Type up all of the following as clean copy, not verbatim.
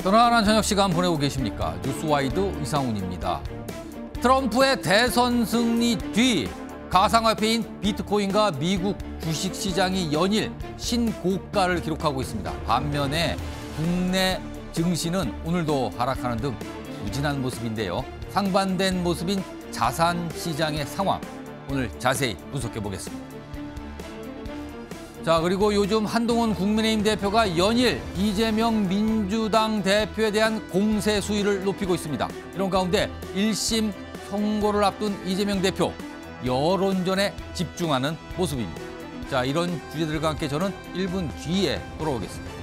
편안한 저녁 시간 보내고 계십니까? 뉴스와이드 이상훈입니다. 트럼프의 대선 승리 뒤 가상화폐인 비트코인과 미국 주식시장이 연일 신고가를 기록하고 있습니다. 반면에 국내 증시는 오늘도 하락하는 등 부진한 모습인데요. 상반된 모습인 자산시장의 상황, 오늘 자세히 분석해 보겠습니다. 자, 그리고 요즘 한동훈 국민의힘 대표가 연일 이재명 민주당 대표에 대한 공세 수위를 높이고 있습니다. 이런 가운데 1심 선고를 앞둔 이재명 대표, 여론전에 집중하는 모습입니다. 자, 이런 주제들과 함께 저는 1분 뒤에 돌아오겠습니다.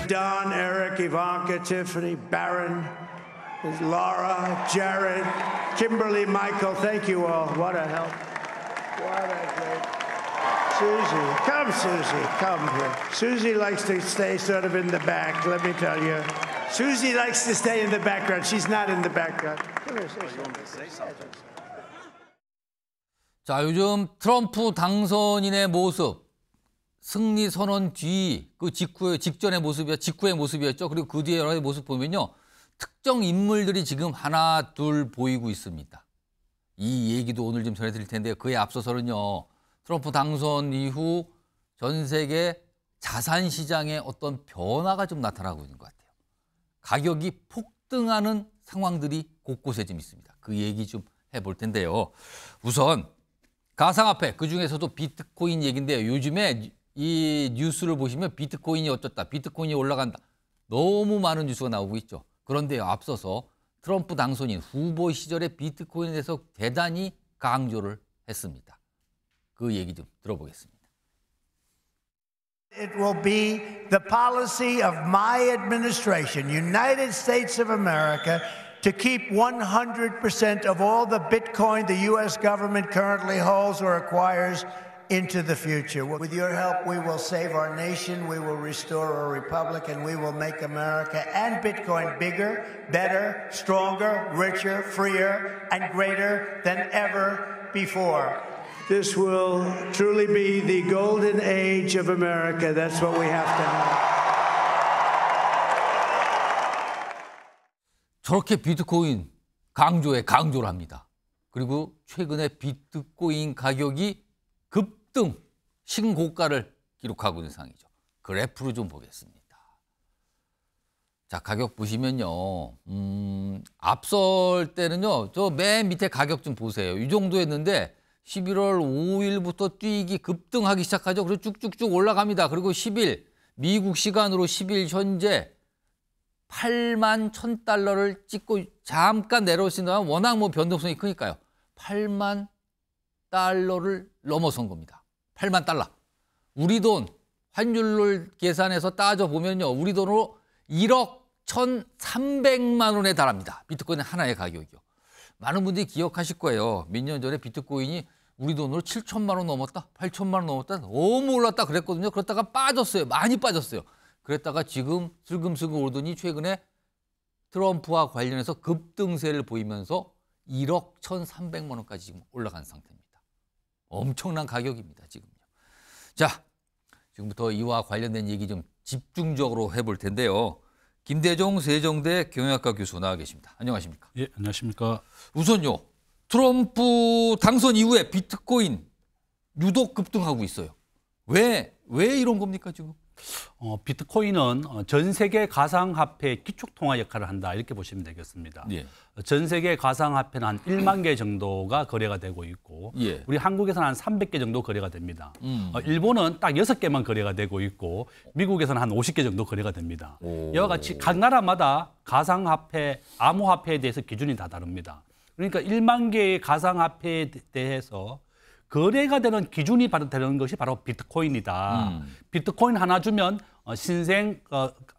Don, Eric, Ivanka, Tiffany, Barron, Laura, Jared, Kimberly, Michael, thank you all. What a help. What a great. Susie, come Susie, come here. Susie likes to stay sort of in the back, let me tell you. Susie likes to stay in the background. She's not in the background. Come here, say something. 자, 요즘 트럼프 당선인의 모습, 승리 선언 뒤 그 직전의 모습이었죠. 직후의 모습이었죠. 그리고 그 뒤에 여러 가지 모습 보면요. 특정 인물들이 지금 하나, 둘 보이고 있습니다. 이 얘기도 오늘 좀 전해드릴 텐데요. 그에 앞서서는요. 트럼프 당선 이후 전 세계 자산 시장에 어떤 변화가 좀 나타나고 있는 것 같아요. 가격이 폭등하는 상황들이 곳곳에 좀 있습니다. 그 얘기 좀 해볼 텐데요. 우선 가상화폐, 그중에서도 비트코인 얘기인데요. 요즘에 이 뉴스를 보시면 비트코인이 어쩌다, 비트코인이 올라간다. 너무 많은 뉴스가 나오고 있죠. 그런데요, 앞서서 트럼프 당선인 후보 시절에 비트코인에 대해서 대단히 강조를 했습니다. 그 얘기 좀 들어보겠습니다. It will be the policy of my administration, United States of America, to keep 100% of all the Bitcoin the U.S. government currently holds or acquires into the future. With your help, we will save our nation, we will restore our republic, and we will make America and Bitcoin bigger, better, stronger, richer, freer, and greater than ever before. This will truly be the golden age of America. That's what we have to have. 저렇게 비트코인 강조를 합니다. 그리고 최근에 비트코인 가격이 급등, 신고가를 기록하고 있는 상황이죠. 그래프로 좀 보겠습니다. 자, 가격 보시면요. 앞설 때는요. 저 맨 밑에 가격 좀 보세요. 이 정도였는데 11월 5일부터 뛰기 급등하기 시작하죠. 그리고 쭉쭉쭉 올라갑니다. 그리고 10일, 미국 시간으로 10일 현재 8만 1,000달러를 찍고 잠깐 내려오신다면 워낙 뭐 변동성이 크니까요. 8만 달러를 넘어선 겁니다. 8만 달러. 우리 돈 환율로 계산해서 따져보면요. 우리 돈으로 1억 1,300만 원에 달합니다. 비트코인 하나의 가격이요. 많은 분들이 기억하실 거예요. 몇 년 전에 비트코인이 우리 돈으로 7천만 원 넘었다, 8천만 원 넘었다, 너무 올랐다 그랬거든요. 그러다가 빠졌어요. 많이 빠졌어요. 그랬다가 지금 슬금슬금 오르더니 최근에 트럼프와 관련해서 급등세를 보이면서 1억 1,300만 원까지 지금 올라간 상태입니다. 엄청난 가격입니다, 지금요. 자, 지금부터 이와 관련된 얘기 좀 집중적으로 해볼 텐데요. 김대중 세종대 경영학과 교수 나와 계십니다. 안녕하십니까? 예, 안녕하십니까? 우선요, 트럼프 당선 이후에 비트코인 유독 급등하고 있어요. 왜 이런 겁니까, 지금? 비트코인은 전 세계 가상화폐의 기축통화 역할을 한다 이렇게 보시면 되겠습니다. 예. 전 세계 가상화폐는 한 1만 개 정도가 거래가 되고 있고 예. 우리 한국에서는 한 300개 정도 거래가 됩니다. 일본은 딱 6개만 거래가 되고 있고 미국에서는 한 50개 정도 거래가 됩니다. 이와 같이 각 나라마다 가상화폐, 암호화폐에 대해서 기준이 다 다릅니다. 그러니까 1만 개의 가상화폐에 대해서 거래가 되는 기준이 바로 되는 것이 바로 비트코인이다. 비트코인 하나 주면 신생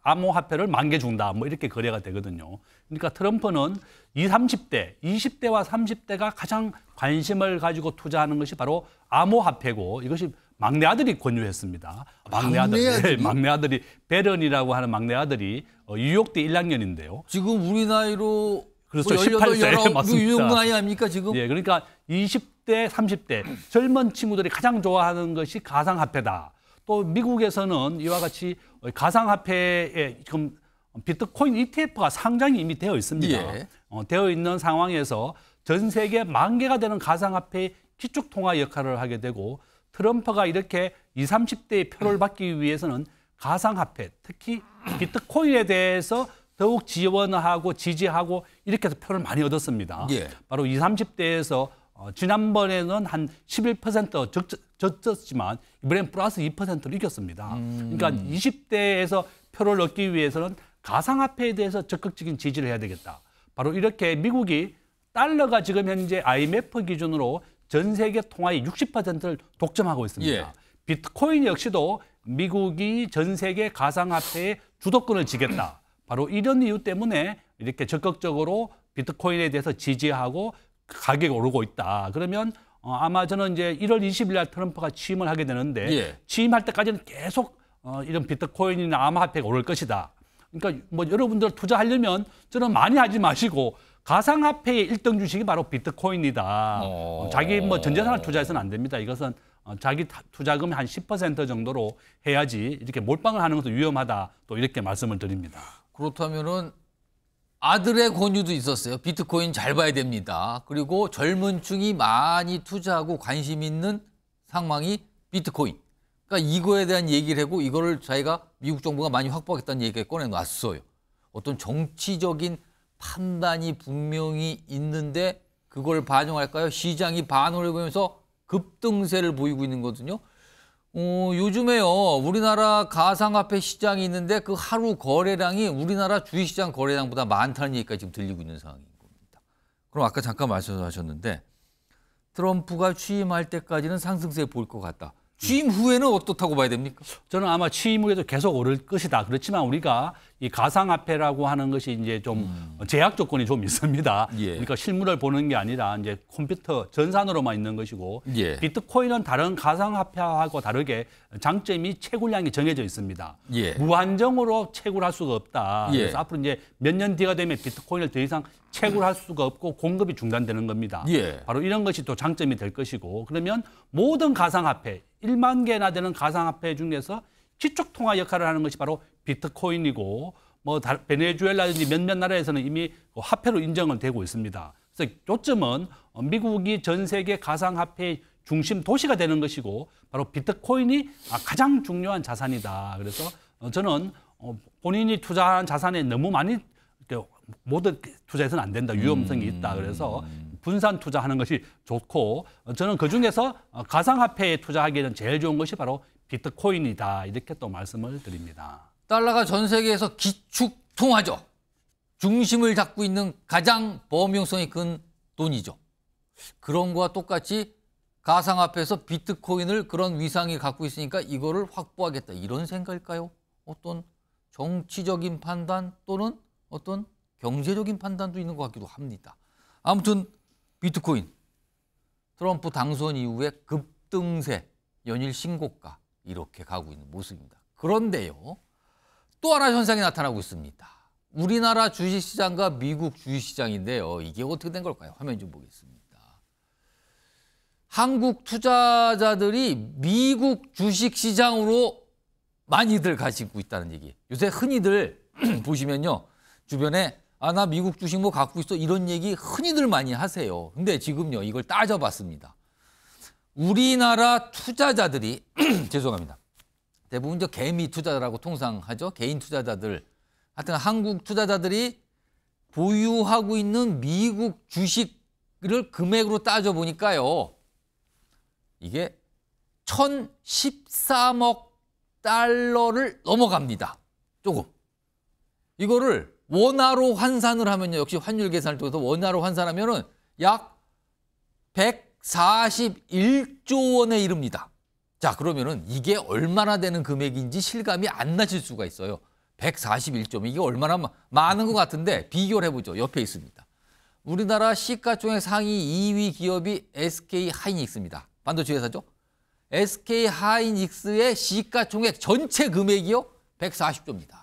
암호화폐를 10,000개 준다. 뭐 이렇게 거래가 되거든요. 그러니까 트럼프는 20, 30대, 20대와 30대가 가장 관심을 가지고 투자하는 것이 바로 암호화폐고 이것이 막내 아들이 권유했습니다. 막내 아들이 베런이라고 하는 막내 아들이 뉴욕대 1학년인데요. 지금 우리 나이로 그렇죠. 뭐 18세 맞습니다. 이 정도 나이 아닙니까 지금? 예, 그러니까 20대, 30대 젊은 친구들이 가장 좋아하는 것이 가상화폐다. 또 미국에서는 이와 같이 가상화폐에 지금 비트코인 ETF가 상장이 이미 되어 있습니다. 예. 되어 있는 상황에서 전 세계 10,000개가 되는 가상화폐의 기축통화 역할을 하게 되고 트럼프가 이렇게 20, 30대의 표를 받기 위해서는 가상화폐, 특히 비트코인에 대해서 더욱 지원하고 지지하고 이렇게 해서 표를 많이 얻었습니다. 예. 바로 20, 30대에서 지난번에는 한 11% 졌지만 이번엔 플러스 2%로 이겼습니다. 그러니까 20대에서 표를 얻기 위해서는 가상화폐에 대해서 적극적인 지지를 해야 되겠다. 바로 이렇게 미국이 달러가 지금 현재 IMF 기준으로 전 세계 통화의 60%를 독점하고 있습니다. 예. 비트코인 역시도 미국이 전 세계 가상화폐의 주도권을 지겠다. 바로 이런 이유 때문에 이렇게 적극적으로 비트코인에 대해서 지지하고 가격이 오르고 있다. 그러면 아마 저는 이제 1월 20일 날 트럼프가 취임을 하게 되는데 예. 취임할 때까지는 계속 이런 비트코인이나 암호화폐가 오를 것이다. 그러니까 뭐 여러분들 투자하려면 저는 많이 하지 마시고 가상화폐의 1등 주식이 바로 비트코인이다. 자기 뭐 전재산을 투자해서는 안 됩니다. 이것은 자기 투자금의 한 10% 정도로 해야지 이렇게 몰빵을 하는 것도 위험하다. 또 이렇게 말씀을 드립니다. 그렇다면은 아들의 권유도 있었어요. 비트코인 잘 봐야 됩니다. 그리고 젊은 층이 많이 투자하고 관심 있는 상황이 비트코인. 그러니까 이거에 대한 얘기를 하고 이거를 자기가 미국 정부가 많이 확보하겠다는 얘기를 꺼내놨어요. 어떤 정치적인 판단이 분명히 있는데 그걸 반영할까요? 시장이 반응을 보면서 급등세를 보이고 있는 거거든요. 요즘에요, 우리나라 가상화폐 시장이 있는데 그 하루 거래량이 우리나라 주식시장 거래량보다 많다는 얘기까지 지금 들리고 있는 상황인 겁니다. 그럼 아까 잠깐 말씀하셨는데 트럼프가 취임할 때까지는 상승세 보일 것 같다. 취임 후에는 어떻다고 봐야 됩니까? 저는 아마 취임 후에도 계속 오를 것이다. 그렇지만 우리가 이 가상화폐라고 하는 것이 이제 좀 제약 조건이 좀 있습니다. 예. 그러니까 실물을 보는 게 아니라 이제 컴퓨터 전산으로만 있는 것이고 예. 비트코인은 다른 가상화폐하고 다르게 장점이 채굴량이 정해져 있습니다. 예. 무한정으로 채굴할 수가 없다. 예. 그래서 앞으로 이제 몇 년 뒤가 되면 비트코인을 더 이상 채굴할 수가 없고 공급이 중단되는 겁니다. 예. 바로 이런 것이 또 장점이 될 것이고 그러면 모든 가상화폐 1만 개나 되는 가상화폐 중에서 기축통화 역할을 하는 것이 바로 비트코인이고 뭐 베네수엘라든지 몇몇 나라에서는 이미 화폐로 인정은 되고 있습니다. 그래서 요점은 미국이 전 세계 가상화폐의 중심 도시가 되는 것이고 바로 비트코인이 가장 중요한 자산이다. 그래서 저는 본인이 투자한 자산에 너무 많이 모두 투자해서는 안 된다. 위험성이 있다. 그래서 분산 투자하는 것이 좋고 저는 그중에서 가상화폐에 투자하기에는 제일 좋은 것이 바로 비트코인이다. 이렇게 또 말씀을 드립니다. 달러가 전 세계에서 기축통화죠. 중심을 잡고 있는 가장 범용성이 큰 돈이죠. 그런 거와 똑같이 가상화폐에서 비트코인을 그런 위상이 갖고 있으니까 이거를 확보하겠다. 이런 생각일까요? 어떤 정치적인 판단 또는 어떤 경제적인 판단도 있는 것 같기도 합니다. 아무튼 비트코인 트럼프 당선 이후에 급등세, 연일 신고가 이렇게 가고 있는 모습입니다. 그런데요, 또 하나 현상이 나타나고 있습니다. 우리나라 주식시장과 미국 주식시장인데요. 이게 어떻게 된 걸까요? 화면 좀 보겠습니다. 한국 투자자들이 미국 주식시장으로 많이들 가지고 있다는 얘기예요. 요새 흔히들 보시면요. 주변에 나 미국 주식 뭐 갖고 있어 이런 얘기 흔히들 많이 하세요. 근데 지금요 이걸 따져봤습니다. 우리나라 투자자들이 죄송합니다. 대부분 개미 투자자라고 통상 하죠. 개인 투자자들. 하여튼 한국 투자자들이 보유하고 있는 미국 주식을 금액으로 따져보니까요. 이게 1,013억 달러를 넘어갑니다. 조금. 이거를 원화로 환산을 하면요. 역시 환율 계산을 통해서 원화로 환산하면은 약 141조 원에 이릅니다. 자, 그러면은 이게 얼마나 되는 금액인지 실감이 안 나실 수가 있어요. 141점. 이게 얼마나 많은 것 같은데 비교를 해보죠. 옆에 있습니다. 우리나라 시가총액 상위 2위 기업이 SK 하이닉스입니다. 반도체 회사죠. SK 하이닉스의 시가총액 전체 금액이요. 140조입니다.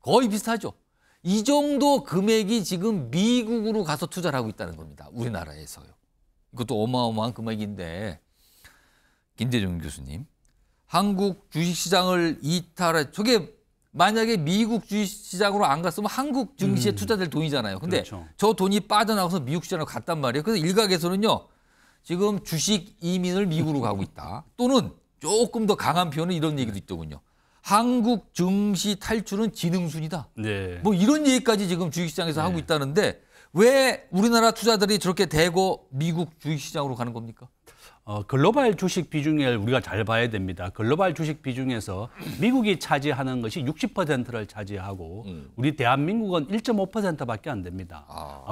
거의 비슷하죠. 이 정도 금액이 지금 미국으로 가서 투자를 하고 있다는 겁니다. 우리나라에서요. 이것도 어마어마한 금액인데 김대중 교수님, 한국 주식시장을 이탈해 저게 만약에 미국 주식시장으로 안 갔으면 한국 증시에 투자될 돈이잖아요. 근데 그렇죠. 저 돈이 빠져나가서 미국 시장으로 갔단 말이에요. 그래서 일각에서는요. 지금 주식 이민을 미국으로 가고 있다. 또는 조금 더 강한 표현은 이런 얘기도 있더군요. 한국 증시 탈출은 지능순이다. 네. 뭐 이런 얘기까지 지금 주식시장에서 하고 있다는데 왜 우리나라 투자들이 저렇게 대거 미국 주식시장으로 가는 겁니까? 글로벌 주식 비중을 우리가 잘 봐야 됩니다. 글로벌 주식 비중에서 미국이 차지하는 것이 60%를 차지하고 우리 대한민국은 1.5%밖에 안 됩니다.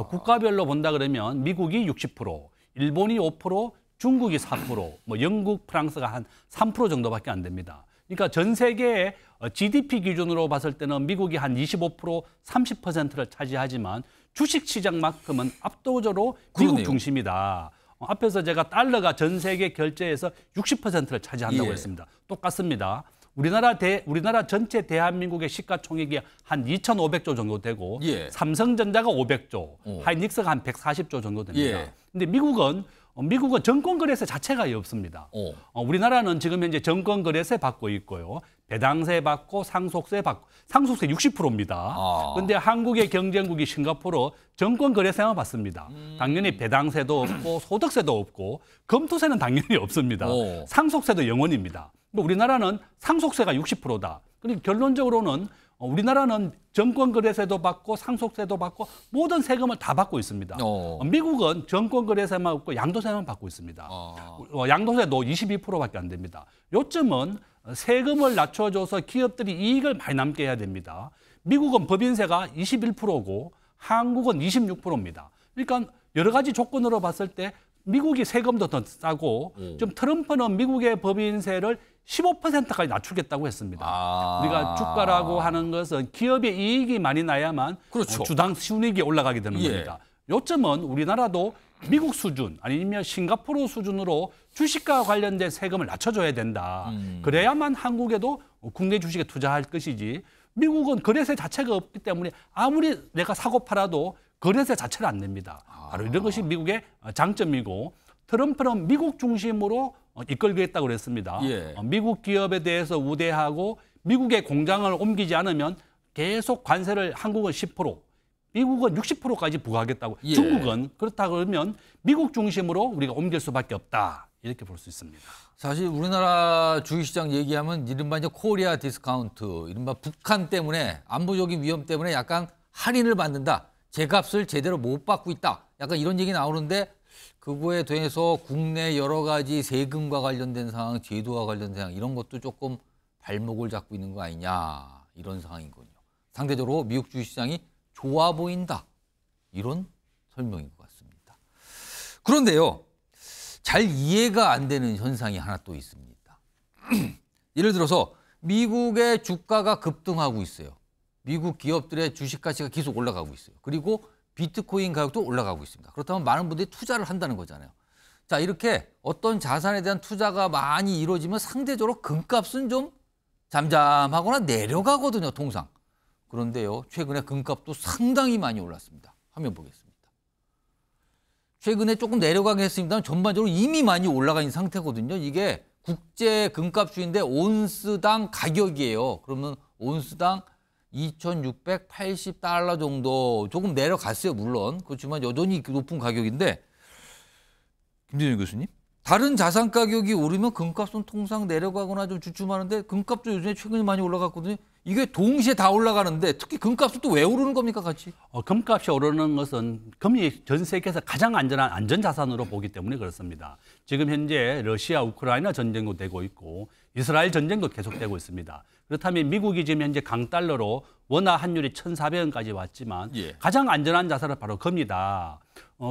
국가별로 본다 그러면 미국이 60%, 일본이 5%, 중국이 4%, 뭐 영국, 프랑스가 한 3% 정도밖에 안 됩니다. 그러니까 전 세계의 GDP 기준으로 봤을 때는 미국이 한 25%, 30%를 차지하지만 주식시장만큼은 압도적으로 미국 그러네요. 중심이다. 앞에서 제가 달러가 전 세계 결제에서 60%를 차지한다고 했습니다. 똑같습니다. 우리나라 전체 대한민국의 시가총액이 한 2,500조 정도 되고 삼성전자가 500조, 하이닉스가 한 140조 정도 됩니다. 근데 미국은 정권거래세 자체가 없습니다. 우리나라는 지금 현재 정권거래세 받고 있고요. 배당세 받고 상속세 받고 상속세 60%입니다. 그런데 한국의 경쟁국이 싱가포르 정권거래세만 받습니다. 당연히 배당세도 없고 소득세도 없고 검토세는 당연히 없습니다. 상속세도 0원입니다. 우리나라는 상속세가 60%다. 그러니까 결론적으로는 우리나라는 정권거래세도 받고 상속세도 받고 모든 세금을 다 받고 있습니다. 미국은 정권거래세만 없고 양도세만 받고 있습니다. 양도세도 22%밖에 안 됩니다. 요점은 세금을 낮춰줘서 기업들이 이익을 많이 남게 해야 됩니다. 미국은 법인세가 21%고 한국은 26%입니다. 그러니까 여러 가지 조건으로 봤을 때 미국이 세금도 더 싸고 좀 트럼프는 미국의 법인세를 15%까지 낮추겠다고 했습니다. 우리가 주가라고 하는 것은 기업의 이익이 많이 나야만 주당 순이익이 올라가게 되는 겁니다. 요점은 우리나라도 미국 수준 아니면 싱가포르 수준으로 주식과 관련된 세금을 낮춰줘야 된다. 그래야만 한국에도 국내 주식에 투자할 것이지 미국은 거래세 자체가 없기 때문에 아무리 내가 사고 팔아도 거래세 자체를 안 냅니다. 바로 이런 것이 미국의 장점이고 트럼프는 미국 중심으로 이끌겠다고 그랬습니다. 미국 기업에 대해서 우대하고 미국의 공장을 옮기지 않으면 계속 관세를 한국은 10%, 미국은 60%까지 부과하겠다고. 중국은 그렇다 그러면 미국 중심으로 우리가 옮길 수밖에 없다. 이렇게 볼 수 있습니다. 사실 우리나라 주식시장 얘기하면 이른바 이제 코리아 디스카운트, 이른바 북한 때문에 안보적인 위험 때문에 약간 할인을 받는다. 제값을 제대로 못 받고 있다. 약간 이런 얘기 나오는데 그거에 대해서 국내 여러 가지 세금과 관련된 상황, 제도와 관련된 상황 이런 것도 조금 발목을 잡고 있는 거 아니냐 이런 상황이군요. 상대적으로 미국 주식시장이 좋아 보인다. 이런 설명인 것 같습니다. 그런데요. 잘 이해가 안 되는 현상이 하나 또 있습니다. 예를 들어서 미국의 주가가 급등하고 있어요. 미국 기업들의 주식 가치가 계속 올라가고 있어요. 그리고 비트코인 가격도 올라가고 있습니다. 그렇다면 많은 분들이 투자를 한다는 거잖아요. 자, 이렇게 어떤 자산에 대한 투자가 많이 이루어지면 상대적으로 금값은 좀 잠잠하거나 내려가거든요, 통상. 그런데요, 최근에 금값도 상당히 많이 올랐습니다. 화면 보겠습니다. 최근에 조금 내려가긴 했습니다만 전반적으로 이미 많이 올라가 있는 상태거든요. 이게 국제 금값주인데 온스당 가격이에요. 그러면 온스당 2,680달러 정도 조금 내려갔어요. 물론. 그렇지만 여전히 높은 가격인데 김대중 교수님. 다른 자산 가격이 오르면 금값은 통상 내려가거나 좀 주춤하는데 금값도 요즘에 최근에 많이 올라갔거든요. 이게 동시에 다 올라가는데 특히 금값은 또 왜 오르는 겁니까 같이? 금값이 오르는 것은 금이 전 세계에서 가장 안전한 안전자산으로 보기 때문에 그렇습니다. 지금 현재 러시아, 우크라이나 전쟁도 되고 있고 이스라엘 전쟁도 계속되고 있습니다. 그렇다면 미국이 지금 현재 강달러로 원화 환율이 1,400원까지 왔지만 가장 안전한 자산은 바로 금이다.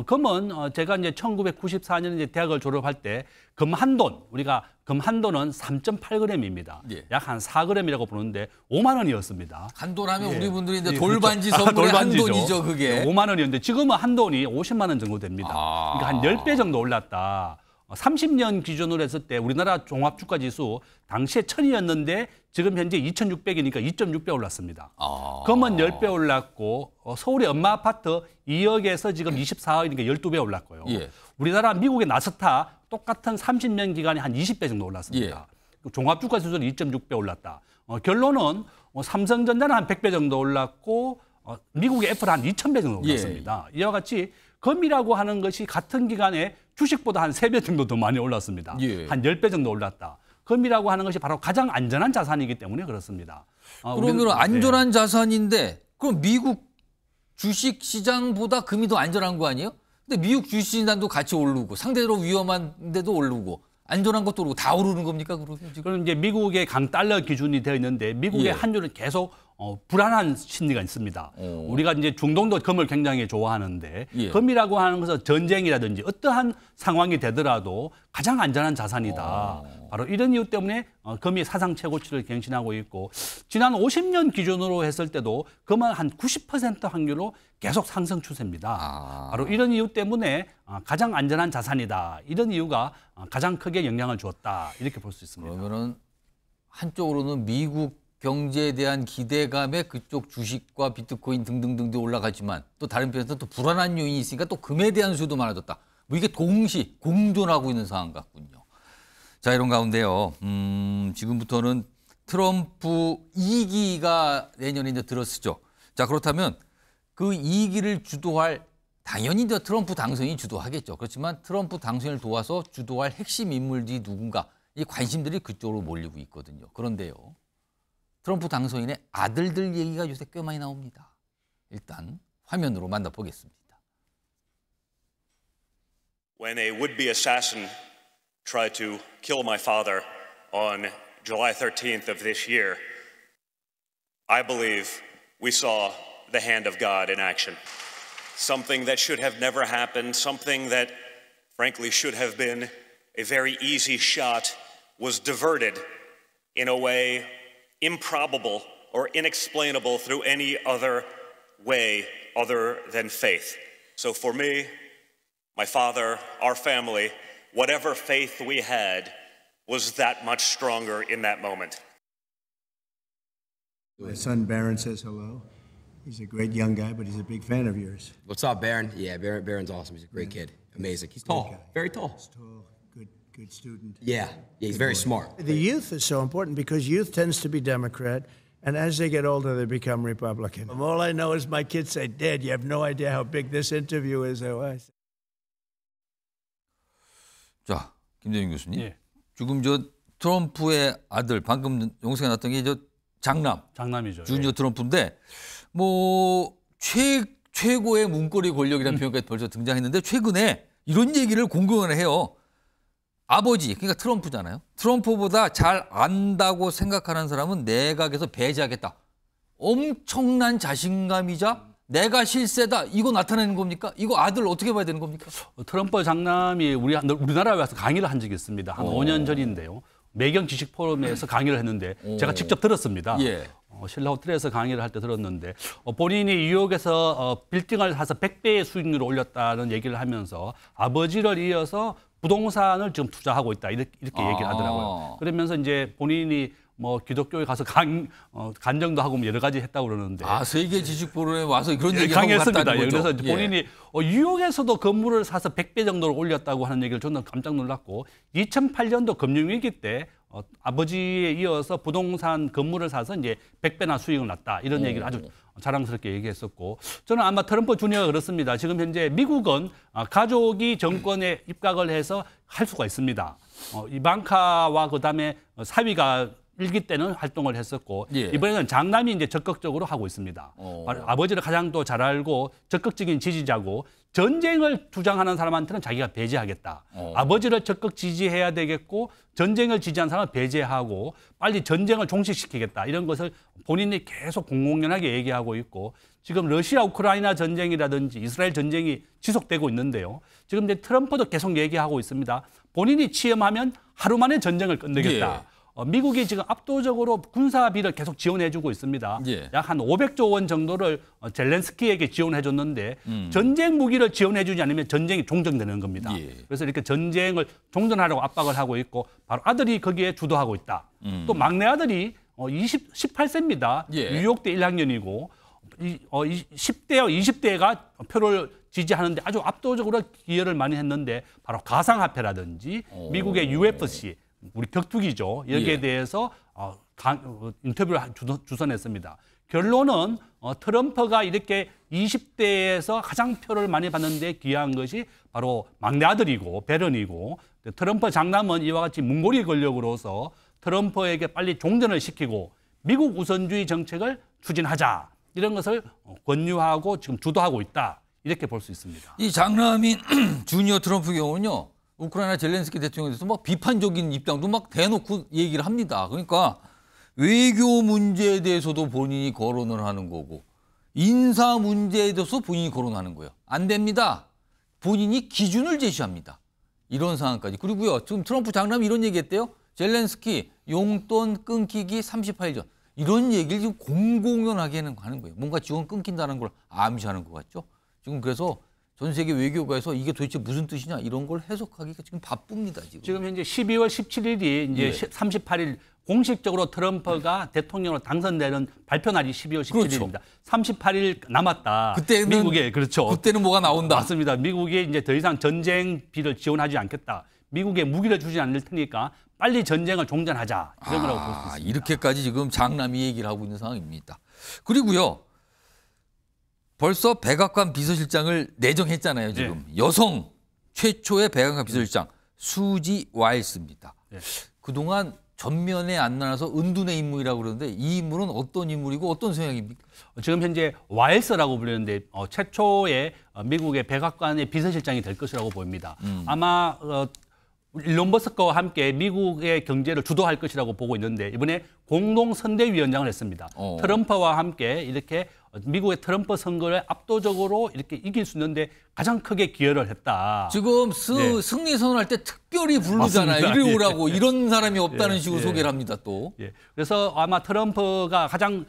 금은 제가 이제 1994년에 이제 대학을 졸업할 때 금 한 돈, 우리가 금 한 돈은 3.8g입니다. 예. 약 한 4g이라고 보는데 5만 원이었습니다. 한돈 하면 예. 우리 분들이 이제 예, 돌반지 그렇죠. 선물의 돌반지죠. 한돈이죠, 그게. 5만 원이었는데 지금은 한 돈이 50만 원 정도 됩니다. 그러니까 한 10배 정도 올랐다. 30년 기준으로 했을 때 우리나라 종합주가지수 당시에 1000이었는데 지금 현재 2600이니까 2.6배 올랐습니다. 금은 10배 올랐고 서울의 엄마 아파트 2억에서 지금 24억이니까 12배 올랐고요. 예. 우리나라 미국의 나스타 똑같은 30년 기간에 한 20배 정도 올랐습니다. 종합주가지수는 2.6배 올랐다. 결론은 삼성전자는 한 100배 정도 올랐고 미국의 애플은 한 2000배 정도 올랐습니다. 이와 같이 금이라고 하는 것이 같은 기간에 주식보다 한 3배 정도 더 많이 올랐습니다. 예. 한 10배 정도 올랐다. 금이라고 하는 것이 바로 가장 안전한 자산이기 때문에 그렇습니다. 그러면 안전한 자산인데 그럼 미국 주식 시장보다 금이 더 안전한 거 아니에요? 근데 미국 주식 시장도 같이 오르고 상대적으로 위험한데도 오르고 안전한 것도 오르고 다 오르는 겁니까? 그러면 지금? 그럼 이제 미국의 강달러 기준이 되어 있는데 미국의 예. 환율은 계속 불안한 심리가 있습니다. 우리가 이제 중동도 금을 굉장히 좋아하는데 예. 금이라고 하는 것은 전쟁이라든지 어떠한 상황이 되더라도 가장 안전한 자산이다. 바로 이런 이유 때문에 금이 사상 최고치를 갱신하고 있고 지난 50년 기준으로 했을 때도 금은 한 90% 확률로 계속 상승 추세입니다. 바로 이런 이유 때문에 가장 안전한 자산이다. 이런 이유가 가장 크게 영향을 주었다. 이렇게 볼 수 있습니다. 그러면은 한쪽으로는 미국 경제에 대한 기대감에 그쪽 주식과 비트코인 등등등도 올라가지만 또 다른 편에서는 또 불안한 요인이 있으니까 또 금에 대한 수요도 많아졌다. 뭐 이게 동시 공존하고 있는 상황 같군요. 자, 이런 가운데요. 지금부터는 트럼프 2기가 내년에 이제 들어서죠. 자, 그렇다면 그 2기를 주도할 당연히 이제 트럼프 당선인이 주도하겠죠. 그렇지만 트럼프 당선인을 도와서 주도할 핵심 인물들이 누군가 이 관심들이 그쪽으로 몰리고 있거든요. 그런데요. 트럼프 당선인의 아들들 얘기가 요새 꽤 많이 나옵니다. 일단 화면으로 만나보겠습니다. When a would-be assassin tried to kill my father on July 13th of this year, I believe we saw the hand of God in action. Something that should have never happened, something that frankly should have been a very easy shot was diverted in a way improbable or inexplainable through any other way other than faith. So for me, my father, our family, whatever faith we had was that much stronger in that moment. My son Barron says hello. He's a great young guy, but he's a big fan of yours. What's up, Barron? Yeah, Barron's awesome. He's a great kid. Amazing. He's tall, very tall. He's tall, good student. Yeah, he's very smart. The youth is so important because youth tends to be Democrat, and as they get older, they become Republican. All I know is my kids say, "Dad, you have no idea how big this interview is." 자, 김대중 교수님. 예. 지금 저 트럼프의 아들 방금 영상에 나왔던 게 저 장남이죠. 주니어 트럼프인데 뭐 최고의 문고리 권력이라는 표현까지 벌써 등장했는데 최근에 이런 얘기를 공공연히 해요. 아버지, 그러니까 트럼프잖아요. 트럼프보다 잘 안다고 생각하는 사람은 내각에서 배제하겠다. 엄청난 자신감이자 내가 실세다. 이거 나타내는 겁니까? 이거 아들 어떻게 봐야 되는 겁니까? 트럼프 장남이 우리나라에 와서 강의를 한 적이 있습니다. 한 5년 전인데요. 매경 지식 포럼에서 강의를 했는데 제가 직접 들었습니다. 예. 신라 호텔에서 강의를 할 때 들었는데 본인이 뉴욕에서 빌딩을 사서 100배의 수익률을 올렸다는 얘기를 하면서 아버지를 이어서 부동산을 지금 투자하고 있다 이렇게 얘기를 하더라고요. 그러면서 이제 본인이 뭐 기독교에 가서 간정도 하고 여러 가지 했다고 그러는데. 세계 지식 포럼에 와서 그런 얘기하고 강의했습니다. 갔다는 거죠. 그래서 본인이 뉴욕에서도 건물을 사서 100배 정도를 올렸다고 하는 얘기를 저는 깜짝 놀랐고 2008년도 금융위기 때 아버지에 이어서 부동산 건물을 사서 이제 100배나 수익을 났다. 이런 얘기를 아주 자랑스럽게 얘기했었고 저는 아마 트럼프 주니어가 그렇습니다. 지금 현재 미국은 가족이 정권에 입각을 해서 할 수가 있습니다. 이방카와 그다음에 사위가 일기 때는 활동을 했었고 예. 이번에는 장남이 이제 적극적으로 하고 있습니다. 아버지를 가장 또 잘 알고 적극적인 지지자고 전쟁을 주장하는 사람한테는 자기가 배제하겠다. 아버지를 적극 지지해야 되겠고 전쟁을 지지한 사람은 배제하고 빨리 전쟁을 종식시키겠다. 이런 것을 본인이 계속 공공연하게 얘기하고 있고 지금 러시아 우크라이나 전쟁이라든지 이스라엘 전쟁이 지속되고 있는데요. 지금 이제 트럼프도 계속 얘기하고 있습니다. 본인이 취임하면 하루 만에 전쟁을 끝내겠다. 예. 미국이 지금 압도적으로 군사비를 계속 지원해주고 있습니다. 예. 약 한 500조 원 정도를 젤렌스키에게 지원해줬는데 전쟁 무기를 지원해주지 않으면 전쟁이 종전되는 겁니다. 예. 그래서 이렇게 전쟁을 종전하려고 압박을 하고 있고 바로 아들이 거기에 주도하고 있다. 또 막내 아들이 18세입니다. 예. 뉴욕대 1학년이고 10대와 20대가 표를 지지하는데 아주 압도적으로 기여를 많이 했는데 바로 가상화폐라든지 미국의 UFC 우리 격투기죠. 여기에 예. 대해서 인터뷰를 주선했습니다. 결론은 트럼프가 이렇게 20대에서 가장 표를 많이 받는데 기여한 것이 바로 막내 아들이고 베런이고 트럼프 장남은 이와 같이 문고리 권력으로서 트럼프에게 빨리 종전을 시키고 미국 우선주의 정책을 추진하자 이런 것을 권유하고 지금 주도하고 있다. 이렇게 볼 수 있습니다. 이 장남인 주니어 트럼프 경우는요. 우크라이나 젤렌스키 대통령에 대해서 막 비판적인 입장도 막 대놓고 얘기를 합니다. 그러니까 외교 문제에 대해서도 본인이 거론을 하는 거고 인사 문제에 대해서 본인이 거론하는 거예요. 안 됩니다. 본인이 기준을 제시합니다. 이런 상황까지. 그리고요. 지금 트럼프 장남이 이런 얘기했대요. 젤렌스키 용돈 끊기기 38일 전. 이런 얘기를 지금 공공연하게 하는 거예요. 뭔가 지원 끊긴다는 걸 암시하는 것 같죠. 지금 그래서 전 세계 외교가에서 이게 도대체 무슨 뜻이냐 이런 걸 해석하기가 지금 바쁩니다. 지금 현재 12월 17일이 이제 예. 38일 공식적으로 트럼프가 대통령으로 당선되는 발표 날이 12월 17일입니다. 그렇죠. 38일 남았다. 그때는 미국에 그렇죠. 그때는 뭐가 나온다. 맞습니다. 미국이 이제 더 이상 전쟁비를 지원하지 않겠다. 미국에 무기를 주지 않을 테니까 빨리 전쟁을 종전하자 이런 거라고 볼 수 있습니다. 이렇게까지 지금 장남이 얘기를 하고 있는 상황입니다. 그리고요. 벌써 백악관 비서실장을 내정했잖아요. 지금 여성 최초의 백악관 비서실장 수지 와일스입니다. 네. 그동안 전면에 안 나와서 은둔의 인물이라고 그러는데 이 인물은 어떤 인물이고 어떤 성향입니까? 지금 현재 와일스라고 불리는데 최초의 미국의 백악관의 비서실장이 될 것이라고 보입니다. 아마 일론 머스크와 함께 미국의 경제를 주도할 것이라고 보고 있는데 이번에 공동선대위원장을 했습니다. 트럼프와 함께 이렇게 미국의 트럼프 선거를 압도적으로 이렇게 이길 수 있는데 가장 크게 기여를 했다. 지금 네. 승리 선언할 때 특별히 부르잖아요. 맞습니다. 이리 오라고 이런 사람이 없다는 예. 식으로 예. 소개를 합니다. 또. 예. 그래서 아마 트럼프가 가장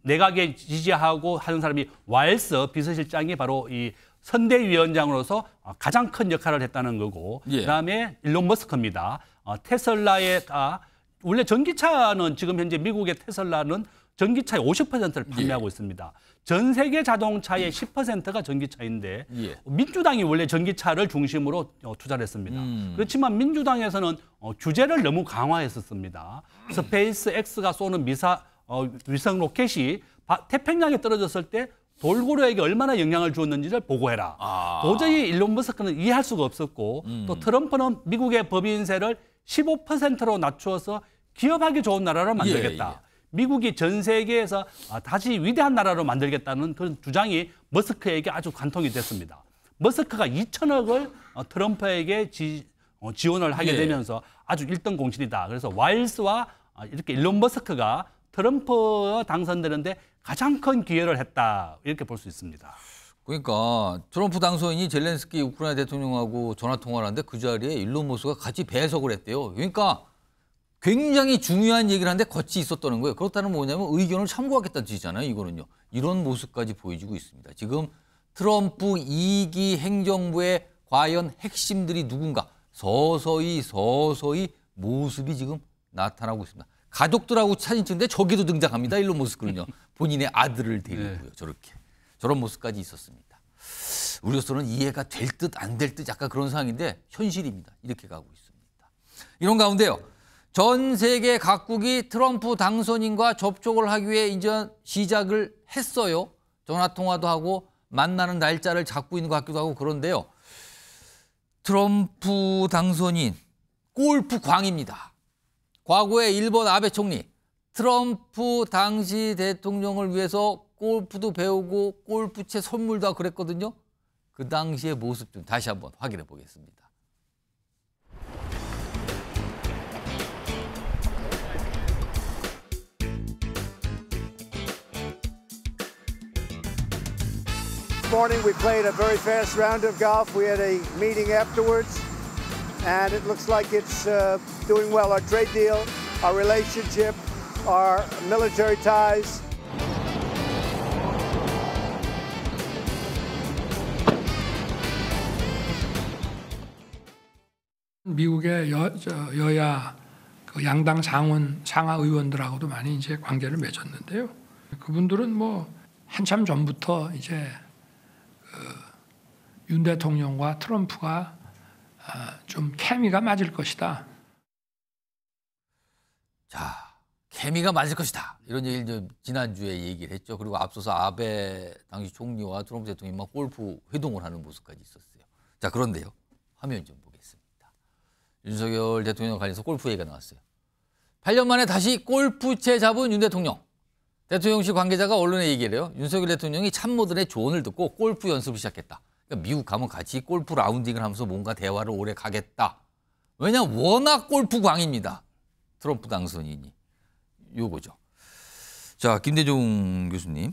내각에 지지하고 하는 사람이 와일스 비서실장이 바로 이 선대위원장으로서 가장 큰 역할을 했다는 거고 예. 그다음에 일론 머스크입니다. 테슬라가 원래 전기차는 지금 현재 미국의 테슬라는 전기차의 50%를 판매하고 있습니다. 전 세계 자동차의 10%가 전기차인데 예. 민주당이 원래 전기차를 중심으로 투자를 했습니다. 그렇지만 민주당에서는 규제를 너무 강화했었습니다. 스페이스 X가 쏘는 위성 로켓이 태평양에 떨어졌을 때 돌고래에게 얼마나 영향을 주었는지를 보고해라. 도저히 일론 머스크는 이해할 수가 없었고 또 트럼프는 미국의 법인세를 15%로 낮추어서 기업하기 좋은 나라로 만들겠다. 예. 미국이 전 세계에서 다시 위대한 나라로 만들겠다는 그런 주장이 머스크에게 아주 관통이 됐습니다. 머스크가 2천억을 트럼프에게 지원을 하게 예. 되면서 아주 1등 공신이다. 그래서 와일스와 이렇게 일론 머스크가 트럼프 당선되는데 가장 큰 기여를 했다. 이렇게 볼 수 있습니다. 그러니까 트럼프 당선인이 젤렌스키 우크라이나 대통령하고 전화 통화를 하는데 그 자리에 일론 머스크가 같이 배석을 했대요. 그러니까 굉장히 중요한 얘기를 하는데 거치 있었다는 거예요. 그렇다는 뭐냐면 의견을 참고하겠다는 뜻이잖아요. 이거는요. 이런 모습까지 보여주고 있습니다. 지금 트럼프 2기 행정부의 과연 핵심들이 누군가 서서히 모습이 지금 나타나고 있습니다. 가족들하고 사진 찍는데 저기도 등장합니다. 일론 머스크는요. 본인의 아들을 데리고요. 저런 모습까지 있었습니다. 우리로서는 이해가 될 듯 안 될 듯 약간 그런 상황인데 현실입니다. 이렇게 가고 있습니다. 이런 가운데요. 전 세계 각국이 트럼프 당선인과 접촉을 하기 위해 이제 시작을 했어요. 전화통화도 하고 만나는 날짜를 잡고 있는 것 같기도 하고 그런데요. 트럼프 당선인 골프 광입니다. 과거에 일본 아베 총리, 트럼프 당시 대통령을 위해서 골프도 배우고 골프채 선물도 하고 그랬거든요. 그 당시의 모습 좀 다시 한번 확인해 보겠습니다. This morning we played a very fast round of golf. We had a meeting afterwards, and it looks like it's doing well. Our trade deal, our relationship, our military ties. 미국의 여야 그 양당 상하 의원들하고도 많이 이제 관계를 맺었는데요. 그분들은 뭐 한참 전부터 이제 윤 대통령과 트럼프가 좀 케미가 맞을 것이다. 자, 케미가 맞을 것이다. 이런 얘기를 좀 지난주에 얘기를 했죠. 그리고 앞서서 아베 당시 총리와 트럼프 대통령이 막 골프 회동을 하는 모습까지 있었어요. 자, 그런데요. 화면 좀 보겠습니다. 윤석열 대통령 관련해서 골프 얘기가 나왔어요. 8년 만에 다시 골프채 잡은 윤 대통령. 대통령실 관계자가 언론에 얘기를 해요. 윤석열 대통령이 참모들의 조언을 듣고 골프 연습을 시작했다. 그러니까 미국 가면 같이 골프 라운딩을 하면서 뭔가 대화를 오래 가겠다. 왜냐하면 워낙 골프 광입니다. 트럼프 당선인이. 요거죠. 자, 김대중 교수님.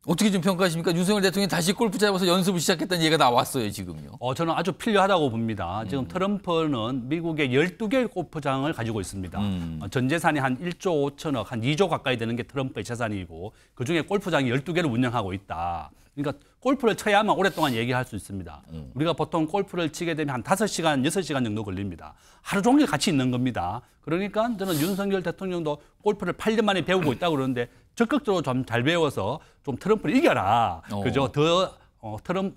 어떻게 좀 평가하십니까? 윤석열 대통령이 다시 골프 잡아서 연습을 시작했다는 얘기가 나왔어요, 지금요. 저는 아주 필요하다고 봅니다. 지금 트럼프는 미국의 12개의 골프장을 가지고 있습니다. 전 재산이 한 1조 5천억, 한 2조 가까이 되는 게 트럼프의 재산이고 그중에 골프장이 12개를 운영하고 있다. 그러니까 골프를 쳐야만 오랫동안 얘기할 수 있습니다. 우리가 보통 골프를 치게 되면 한 5시간, 6시간 정도 걸립니다. 하루 종일 같이 있는 겁니다. 그러니까 저는 윤석열 대통령도 골프를 8년 만에 배우고 있다고 그러는데 적극적으로 좀 잘 배워서 좀 트럼프를 이겨라. 그죠?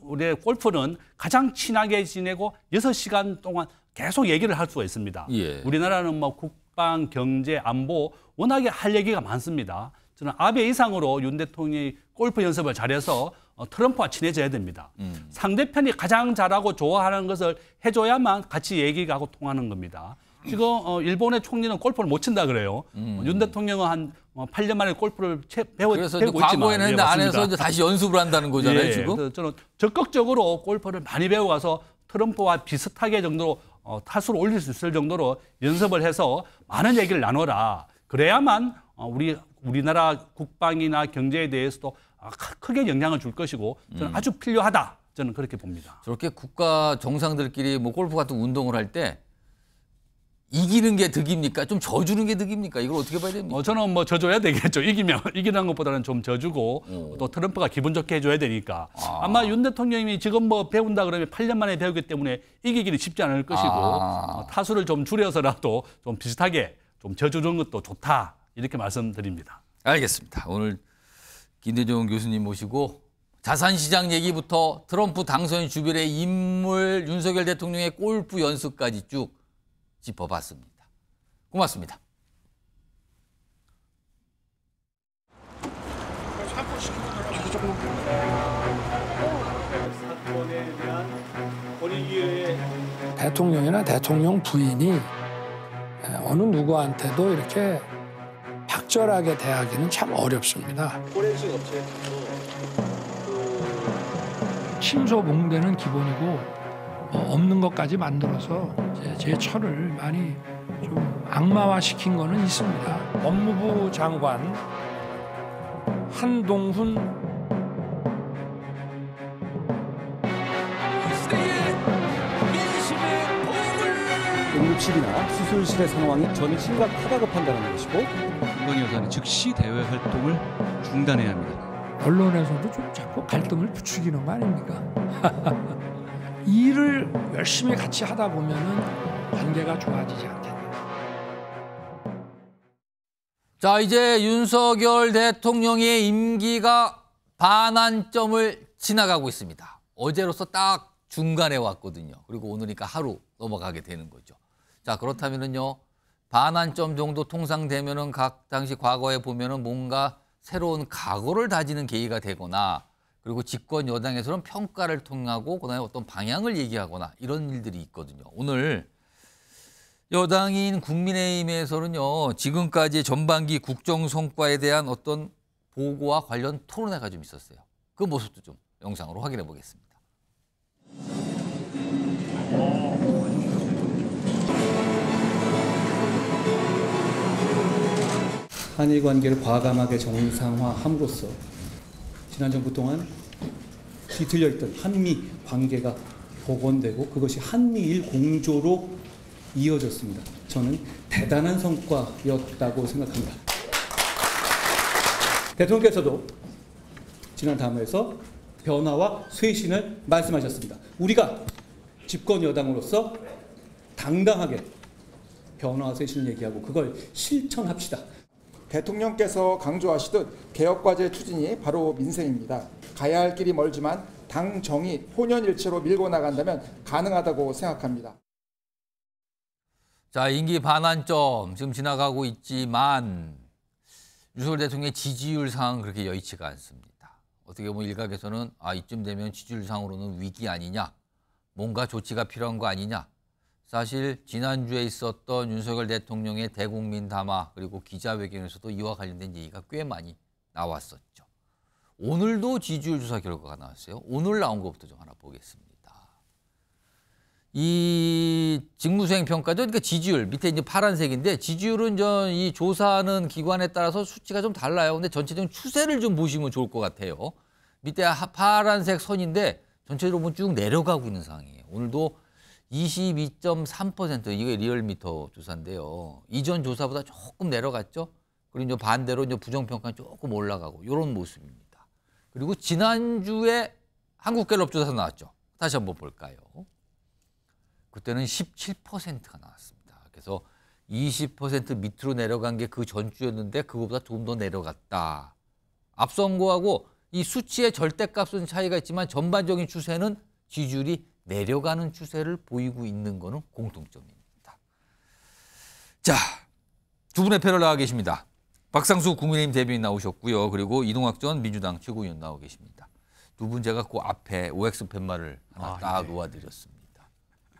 우리의 골프는 가장 친하게 지내고 6시간 동안 계속 얘기를 할 수가 있습니다. 예. 우리나라는 뭐 국방, 경제, 안보 워낙에 할 얘기가 많습니다. 저는 아베 이상으로 윤 대통령이 골프 연습을 잘해서 트럼프와 친해져야 됩니다. 상대편이 가장 잘하고 좋아하는 것을 해줘야만 같이 얘기가 하고 통하는 겁니다. 지금 일본의 총리는 골프를 못 친다 그래요. 윤 대통령은 한 8년 만에 골프를 배우고 있지만. 과거에는 했는데 안 해서 이제 다시 연습을 한다는 거잖아요, 예, 지금. 그래서 저는 적극적으로 골프를 많이 배워가서 트럼프와 비슷하게 정도로 타수를 올릴 수 있을 정도로 연습을 해서 많은 얘기를 나눠라. 그래야만 우리나라 국방이나 경제에 대해서도 크게 영향을 줄 것이고 저는 아주 필요하다. 저는 그렇게 봅니다. 저렇게 국가 정상들끼리 뭐 골프 같은 운동을 할 때 이기는 게 득입니까? 좀 져주는 게 득입니까? 이걸 어떻게 봐야 됩니까? 저는 뭐 져줘야 되겠죠. 이기는 것보다는 좀 져주고 또 트럼프가 기분 좋게 해줘야 되니까. 아마 윤 대통령이 지금 뭐 배운다 그러면 8년 만에 배우기 때문에 이기기는 쉽지 않을 것이고 타수를 좀 줄여서라도 좀 비슷하게 좀 져주는 것도 좋다. 이렇게 말씀드립니다. 알겠습니다. 오늘 김대중 교수님 모시고 자산시장 얘기부터 트럼프 당선 주변의 인물, 윤석열 대통령의 골프 연습까지 쭉 짚어봤습니다. 고맙습니다. 대통령이나 대통령 부인이 어느 누구한테도 이렇게 박절하게 대하기는 참 어렵습니다. 침소봉대는 기본이고 없는 것까지 만들어서 제 철을 많이 좀 악마화시킨 거는 있습니다. 법무부 장관 한동훈 응급실이나 수술실의 상황이 저는 심각하다고 판단하는 것이고 김건희 여사는 즉시 대외 활동을 중단해야 합니다. 언론에서도 좀 자꾸 갈등을 부추기는 거 아닙니까? 일을 열심히 같이 하다 보면은 관계가 좋아지지 않겠나. 자, 이제 윤석열 대통령의 임기가 반환점을 지나가고 있습니다. 어제로서 딱 중간에 왔거든요. 그리고 오늘이니까 하루 넘어가게 되는 거죠. 자, 그렇다면은요, 반환점 정도 통상되면은 각 당시 과거에 보면은 뭔가 새로운 각오를 다지는 계기가 되거나 그리고 집권 여당에서는 평가를 통하고 그다음에 어떤 방향을 얘기하거나 이런 일들이 있거든요. 오늘 여당인 국민의힘에서는요, 지금까지 전반기 국정 성과에 대한 어떤 보고와 관련 토론회가 좀 있었어요. 그 모습도 좀 영상으로 확인해 보겠습니다. 한일 관계를 과감하게 정상화함으로써 지난 정부 동안 뒤틀려있던 한미 관계가 복원되고 그것이 한미일 공조로 이어졌습니다. 저는 대단한 성과였다고 생각합니다. 대통령께서도 지난 담화에서 변화와 쇄신을 말씀하셨습니다. 우리가 집권 여당으로서 당당하게 변화와 쇄신을 얘기하고 그걸 실천합시다. 대통령께서 강조하시듯 개혁과제 추진이 바로 민생입니다. 가야 할 길이 멀지만 당 정의 혼연일체로 밀고 나간다면 가능하다고 생각합니다. 자, 임기 반환점 지금 지나가고 있지만 윤석열 대통령의 지지율 상황은 그렇게 여의치가 않습니다. 어떻게 보면 일각에서는 이쯤 되면 지지율 상으로는 위기 아니냐, 뭔가 조치가 필요한 거 아니냐. 사실 지난주에 있었던 윤석열 대통령의 대국민 담화 그리고 기자회견에서도 이와 관련된 얘기가 꽤 많이 나왔었죠. 오늘도 지지율 조사 결과가 나왔어요. 오늘 나온 것부터 좀 하나 보겠습니다. 이 직무수행 평가죠. 그러니까 지지율 밑에 이제 파란색인데 지지율은 이 조사하는 기관에 따라서 수치가 좀 달라요. 근데 전체적인 추세를 좀 보시면 좋을 것 같아요. 밑에 파란색 선인데 전체적으로 보면 쭉 내려가고 있는 상황이에요. 오늘도 22.3% 이게 리얼미터 조사인데요. 이전 조사보다 조금 내려갔죠. 그리고 이제 반대로 이제 부정평가는 조금 올라가고 이런 모습입니다. 그리고 지난주에 한국갤럽 조사 나왔죠. 다시 한번 볼까요? 그때는 17%가 나왔습니다. 그래서 20% 밑으로 내려간 게 그 전주였는데 그거보다 조금 더 내려갔다. 앞선 거하고 이 수치의 절대값은 차이가 있지만 전반적인 추세는 지지율이 내려가는 추세를 보이고 있는 거는 공통점입니다. 자, 두 분의 패널 나와 계십니다. 박상수 국민의힘 대변인 나오셨고요. 그리고 이동학 전 민주당 최고위원 나와 계십니다. 두 분 제가 그 앞에 OX 팻말을 하나 딱 놓아드렸습니다.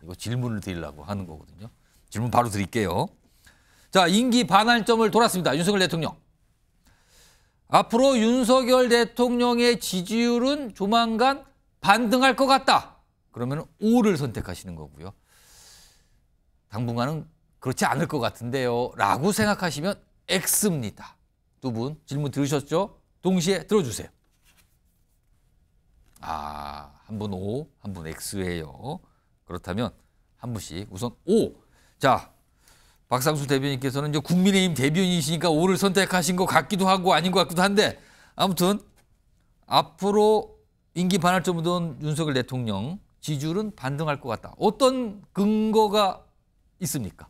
이거 질문을 드리려고 하는 거거든요. 질문 바로 드릴게요. 자, 임기 반환점을 돌았습니다. 윤석열 대통령. 앞으로 윤석열 대통령의 지지율은 조만간 반등할 것 같다. 그러면 O를 선택하시는 거고요. 당분간은 그렇지 않을 것 같은데요. 라고 생각하시면 X입니다. 두 분 질문 들으셨죠? 동시에 들어주세요. 한 분 O, 한 분 X예요. 그렇다면 한 분씩 우선 O. 자, 박상수 대변인께서는 이제 국민의힘 대변인이시니까 O를 선택하신 것 같기도 하고 아닌 것 같기도 한데 아무튼 앞으로 임기 반환점으로 윤석열 대통령 지지율은 반등할 것 같다. 어떤 근거가 있습니까?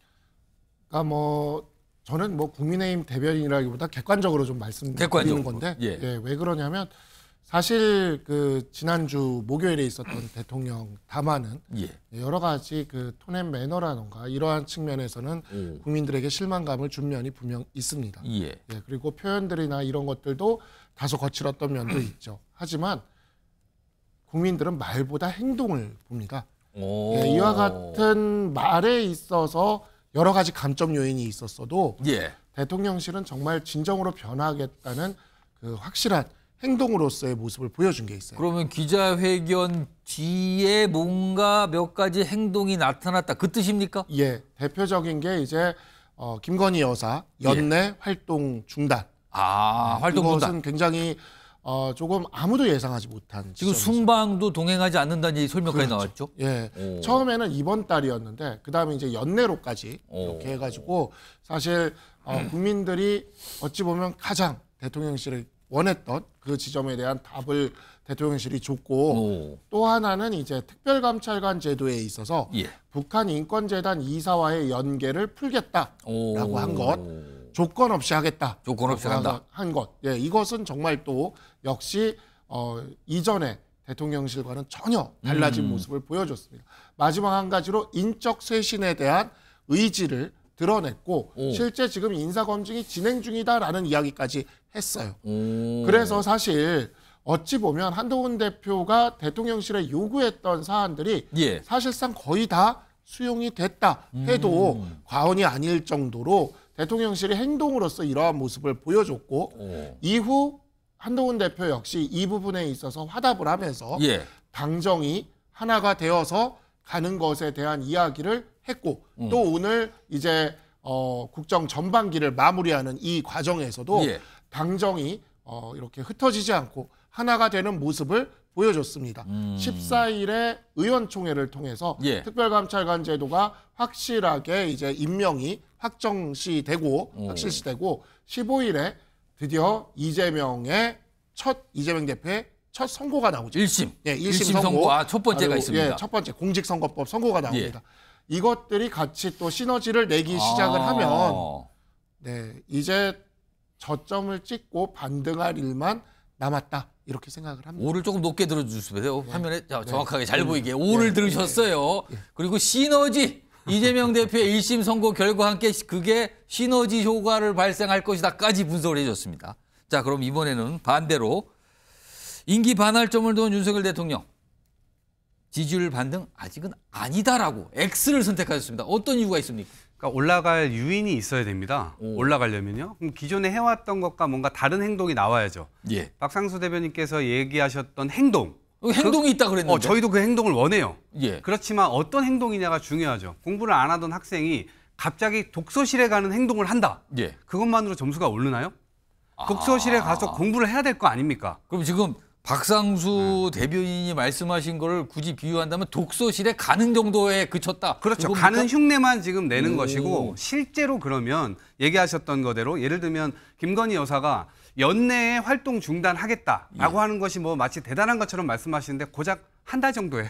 그러니까 저는 국민의힘 대변인이라기보다 객관적으로 좀 말씀드리는 건데 왜 그러냐면 사실 그 지난주 목요일에 있었던 대통령 담화는 여러 가지 그 톤앤 매너라던가 이러한 측면에서는 국민들에게 실망감을 준 면이 분명 있습니다. 그리고 표현들이나 이런 것들도 다소 거칠었던 면도 있죠. 하지만 국민들은 말보다 행동을 봅니다. 이와 같은 말에 있어서 여러 가지 감점 요인이 있었어도 대통령실은 정말 진정으로 변화하겠다는 그 확실한 행동으로서의 모습을 보여준 게 있어요. 그러면 기자회견 뒤에 뭔가 몇 가지 행동이 나타났다. 그 뜻입니까? 대표적인 게 이제 김건희 여사 연내 활동 중단. 활동 중단. 이것은 굉장히 조금 아무도 예상하지 못한 지금 지점이죠. 순방도 동행하지 않는다는 설명까지 나왔죠? 처음에는 이번 달이었는데 그다음에 이제 연내로까지 이렇게 해가지고 사실 국민들이 어찌 보면 가장 대통령실을 원했던 그 지점에 대한 답을 대통령실이 줬고 또 하나는 이제 특별감찰관 제도에 있어서 북한 인권재단 이사와의 연계를 풀겠다라고 한 것, 조건 없이 하겠다. 조건 없이 한다. 한 것. 이것은 정말 또 역시 이전에 대통령실과는 전혀 달라진 모습을 보여줬습니다. 마지막 한 가지로 인적 쇄신에 대한 의지를 드러냈고 실제 지금 인사검증이 진행 중이다라는 이야기까지 했어요. 그래서 사실 어찌 보면 한동훈 대표가 대통령실에 요구했던 사안들이 사실상 거의 다 수용이 됐다 해도 과언이 아닐 정도로 대통령실이 행동으로서 이러한 모습을 보여줬고 이후 한동훈 대표 역시 이 부분에 있어서 화답을 하면서 예. 당정이 하나가 되어서 가는 것에 대한 이야기를 했고 또 오늘 이제 국정 전반기를 마무리하는 이 과정에서도 예. 당정이 이렇게 흩어지지 않고 하나가 되는 모습을 보여줬습니다. 14일에 의원총회를 통해서 예. 특별감찰관 제도가 확실하게 이제 임명이 확정시되고 15일에 드디어 이재명 대표의 첫 선고가 나오죠. 1심. 예, 1심 선고. 아, 첫 번째가 있습니다. 예, 첫 번째 공직선거법 선고가 나옵니다. 이것들이 같이 또 시너지를 내기 시작을 하면 네, 이제 저점을 찍고 반등할 일만 남았다. 이렇게 생각을 합니다. 오를 조금 높게 들어주세요. 화면에 정확하게 잘 보이게. 오를 들으셨어요. 그리고 시너지. 이재명 대표의 1심 선고 결과와 함께 그게 시너지 효과를 발생할 것이다까지 분석을 해줬습니다. 자, 그럼 이번에는 반대로 임기 반환점을 둔 윤석열 대통령. 지지율 반등 아직은 아니다라고 X를 선택하셨습니다. 어떤 이유가 있습니까? 그러니까 올라갈 유인이 있어야 됩니다. 올라가려면요. 그럼 기존에 해왔던 것과 뭔가 다른 행동이 나와야죠. 예. 박상수 대변인께서 얘기하셨던 행동. 행동이 있다 그랬는데. 저희도 그 행동을 원해요. 예. 그렇지만 어떤 행동이냐가 중요하죠. 공부를 안 하던 학생이 갑자기 독서실에 가는 행동을 한다. 예. 그것만으로 점수가 오르나요? 독서실에 가서 공부를 해야 될 거 아닙니까? 그럼 지금 박상수 대변인이 말씀하신 거를 굳이 비유한다면 독서실에 가는 정도에 그쳤다. 그렇죠. 그겁니까? 가는 흉내만 지금 내는 것이고 실제로 그러면 얘기하셨던 거대로 예를 들면 김건희 여사가 연내에 활동 중단하겠다라고 하는 것이 뭐 마치 대단한 것처럼 말씀하시는데 고작 한 달 정도예요.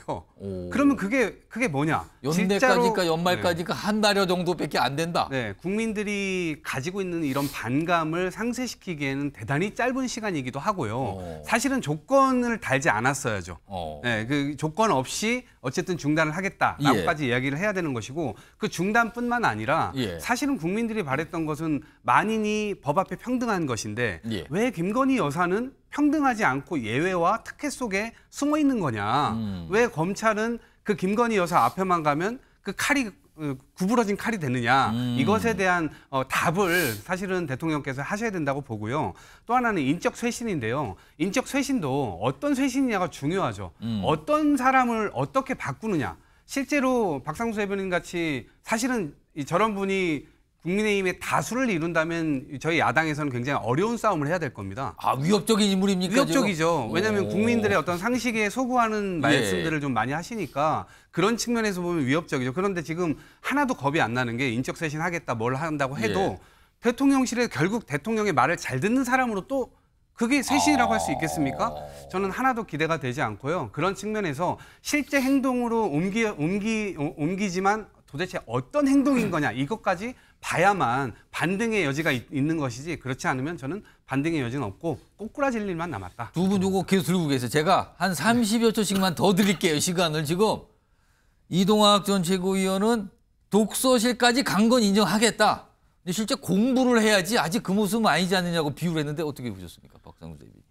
그러면 그게 뭐냐? 연내까지가 연말까지가 한 달여 정도밖에 안 된다. 네, 국민들이 가지고 있는 이런 반감을 상쇄시키기에는 대단히 짧은 시간이기도 하고요. 사실은 조건을 달지 않았어야죠. 네, 그 조건 없이 어쨌든 중단을 하겠다라고까지 이야기를 해야 되는 것이고 그 중단뿐만 아니라 사실은 국민들이 바랬던 것은 만인이 법 앞에 평등한 것인데 왜 김건희 여사는 평등하지 않고 예외와 특혜 속에 숨어 있는 거냐. 왜 검찰은 그 김건희 여사 앞에만 가면 그 칼이 구부러진 칼이 되느냐. 이것에 대한 답을 사실은 대통령께서 하셔야 된다고 보고요. 또 하나는 인적 쇄신인데요. 인적 쇄신도 어떤 쇄신이냐가 중요하죠. 어떤 사람을 어떻게 바꾸느냐. 실제로 박상수 대변인 같이 사실은 저런 분이 국민의힘의 다수를 이룬다면 저희 야당에서는 굉장히 어려운 싸움을 해야 될 겁니다. 아, 위협적인 인물입니까? 위협적이죠. 왜냐하면 국민들의 어떤 상식에 소구하는 말씀들을 좀 많이 하시니까 그런 측면에서 보면 위협적이죠. 그런데 지금 하나도 겁이 안 나는 게 인적 쇄신하겠다 뭘 한다고 해도 대통령실에 결국 대통령의 말을 잘 듣는 사람으로 또 그게 쇄신이라고 할 수 있겠습니까? 저는 하나도 기대가 되지 않고요. 그런 측면에서 실제 행동으로 옮기지만 도대체 어떤 행동인 거냐 이것까지 봐야만 반등의 여지가 있는 것이지 그렇지 않으면 저는 반등의 여지는 없고 꼬꾸라질 일만 남았다. 두 분 요거 계속 들고 계세요. 제가 한 30여 초씩만 더 드릴게요. 시간을. 지금 이동학 전 최고위원은 독서실까지 간 건 인정하겠다. 근데 실제 공부를 해야지 아직 그 모습은 아니지 않느냐고 비유를 했는데 어떻게 보셨습니까? 박상수 대변인.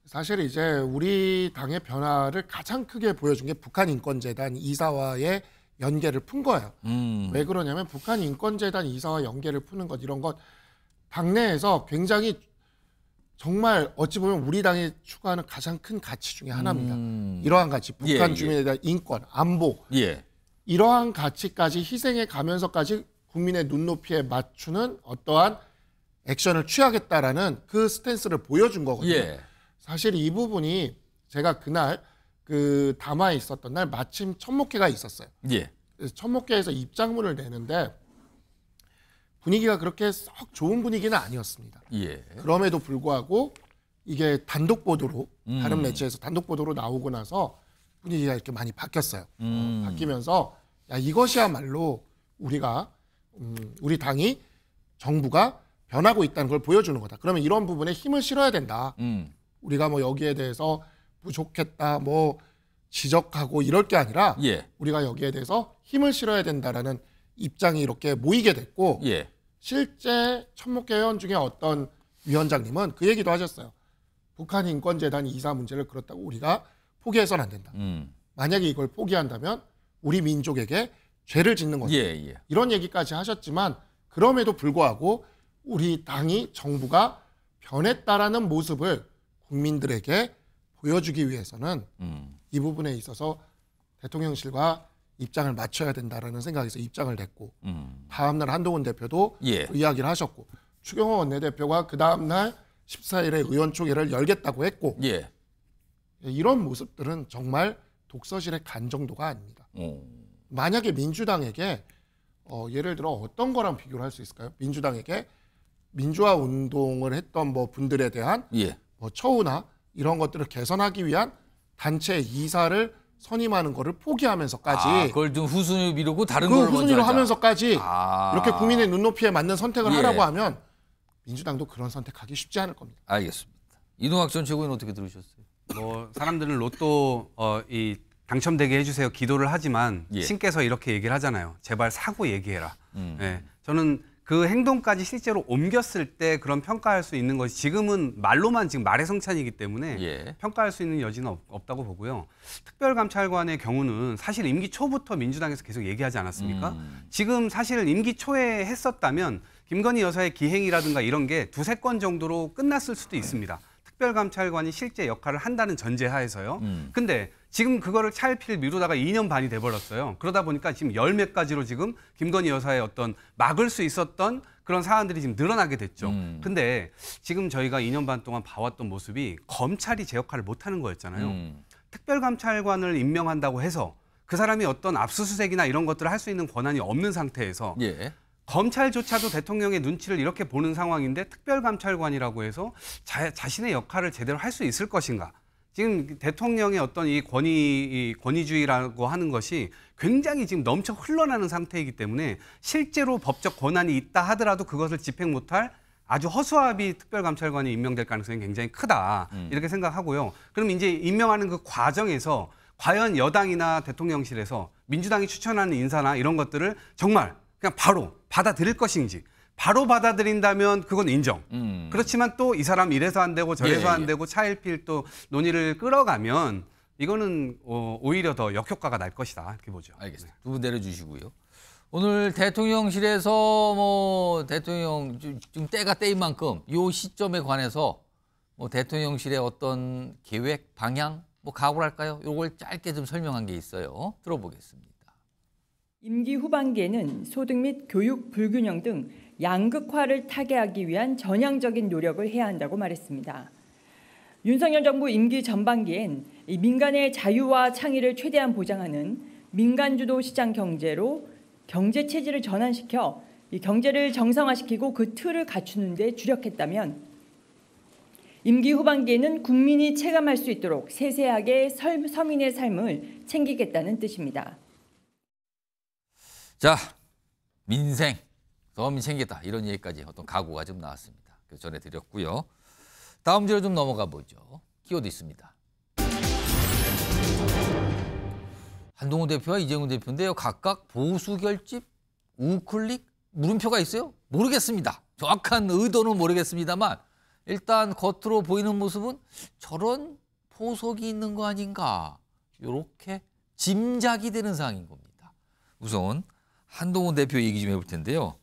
사실 이제 우리 당의 변화를 가장 크게 보여준 게 북한인권재단 이사와의 연계를 푼 거예요. 왜 그러냐면 북한인권재단 이사와 연계를 푸는 것 이런 것 당내에서 굉장히 정말 어찌 보면 우리 당이 추구하는 가장 큰 가치 중에 하나입니다. 이러한 가치, 북한 주민에 대한 인권, 안보 이러한 가치까지 희생해 가면서까지 국민의 눈높이에 맞추는 어떠한 액션을 취하겠다라는 그 스탠스를 보여준 거거든요. 사실 이 부분이 제가 그날 그 담화에 있었던 날 마침 천목회가 있었어요. 그래서 천목회에서 입장문을 내는데 분위기가 그렇게 썩 좋은 분위기는 아니었습니다. 그럼에도 불구하고 이게 단독 보도로 다른 매체에서 단독 보도로 나오고 나서 분위기가 이렇게 많이 바뀌었어요. 바뀌면서 야 이것이야말로 우리가 우리 당이 정부가 변하고 있다는 걸 보여주는 거다. 그러면 이런 부분에 힘을 실어야 된다. 우리가 뭐 여기에 대해서 부족했다, 뭐 지적하고 이럴 게 아니라 우리가 여기에 대해서 힘을 실어야 된다라는 입장이 이렇게 모이게 됐고 실제 천목회 회원 중에 어떤 위원장님은 그 얘기도 하셨어요. 북한인권재단 이사 문제를 그렇다고 우리가 포기해서는 안 된다. 만약에 이걸 포기한다면 우리 민족에게 죄를 짓는 거죠. 이런 얘기까지 하셨지만 그럼에도 불구하고 우리 당이 정부가 변했다라는 모습을 국민들에게 보여주기 위해서는 이 부분에 있어서 대통령실과 입장을 맞춰야 된다라는 생각에서 입장을 냈고 다음날 한동훈 대표도 그 이야기를 하셨고 추경호 원내대표가 그 다음날 14일에 의원총회를 열겠다고 했고 이런 모습들은 정말 독서실의 간 정도가 아닙니다. 만약에 민주당에게 예를 들어 어떤 거랑 비교를 할 수 있을까요? 민주당에게 민주화 운동을 했던 뭐 분들에 대한 뭐 처우나 이런 것들을 개선하기 위한 단체 이사를 선임하는 거를 포기하면서까지 그걸 좀 후순위로 미루고 다른 그 걸 후순위로 먼저 하면서까지 이렇게 국민의 눈높이에 맞는 선택을 하라고 하면 민주당도 그런 선택하기 쉽지 않을 겁니다. 알겠습니다. 이동학 전 최고위원 어떻게 들으셨어요? 뭐 사람들은 로또 당첨되게 해주세요 기도를 하지만 신께서 이렇게 얘기를 하잖아요. 제발 사고 얘기해라. 저는 그 행동까지 실제로 옮겼을 때 그런 평가할 수 있는 것이 지금은 말로만 지금 말의 성찬이기 때문에 평가할 수 있는 여지는 없다고 보고요. 특별감찰관의 경우는 사실 임기 초부터 민주당에서 계속 얘기하지 않았습니까? 지금 사실 임기 초에 했었다면 김건희 여사의 기행이라든가 이런 게 2-3건 정도로 끝났을 수도 있습니다. 특별감찰관이 실제 역할을 한다는 전제하에서요. 근데 지금 그거를 차일피일 미루다가 2년 반이 돼버렸어요. 그러다 보니까 지금 10몇 가지로 지금 김건희 여사의 어떤 막을 수 있었던 그런 사안들이 지금 늘어나게 됐죠. 근데 지금 저희가 2년 반 동안 봐왔던 모습이 검찰이 제 역할을 못하는 거였잖아요. 특별감찰관을 임명한다고 해서 그 사람이 어떤 압수수색이나 이런 것들을 할 수 있는 권한이 없는 상태에서 검찰조차도 대통령의 눈치를 이렇게 보는 상황인데 특별감찰관이라고 해서 자신의 역할을 제대로 할 수 있을 것인가. 지금 대통령의 어떤 이 권위주의라고 하는 것이 굉장히 지금 넘쳐 흘러나는 상태이기 때문에 실제로 법적 권한이 있다 하더라도 그것을 집행 못할 아주 허수아비 특별감찰관이 임명될 가능성이 굉장히 크다. 이렇게 생각하고요. 그럼 이제 임명하는 그 과정에서 과연 여당이나 대통령실에서 민주당이 추천하는 인사나 이런 것들을 정말 그냥 바로 받아들일 것인지 바로 받아들인다면 그건 인정. 그렇지만 또 이 사람 이래서 안 되고 저래서 안 되고 차일피일 또 논의를 끌어가면 이거는 오히려 더 역효과가 날 것이다. 이렇게 보죠. 알겠습니다. 두 분 내려주시고요. 오늘 대통령실에서 대통령 지금 때가 때인 만큼 이 시점에 관해서 대통령실의 어떤 계획, 방향, 각오랄까요? 이걸 짧게 좀 설명한 게 있어요. 들어보겠습니다. 임기 후반기에는 소득 및 교육 불균형 등 양극화를 타개하기 위한 전향적인 노력을 해야 한다고 말했습니다. 윤석열 정부 임기 전반기엔 민간의 자유와 창의를 최대한 보장하는 민간주도 시장 경제로 경제 체질을 전환시켜 이 경제를 정상화시키고 그 틀을 갖추는 데 주력했다면 임기 후반기에는 국민이 체감할 수 있도록 세세하게 서민의 삶을 챙기겠다는 뜻입니다. 자, 민생, 서민 챙기겠다 이런 얘기까지 어떤 각오가 좀 나왔습니다. 그래서 전해드렸고요. 다음 주로 좀 넘어가 보죠. 키워드 있습니다. 한동훈 대표와 이재용 대표인데요. 각각 보수 결집, 우클릭, 물음표가 있어요? 모르겠습니다. 정확한 의도는 모르겠습니다만 일단 겉으로 보이는 모습은 저런 포석이 있는 거 아닌가 이렇게 짐작이 되는 상황인 겁니다. 우선 한동훈 대표 얘기 좀 해볼 텐데요.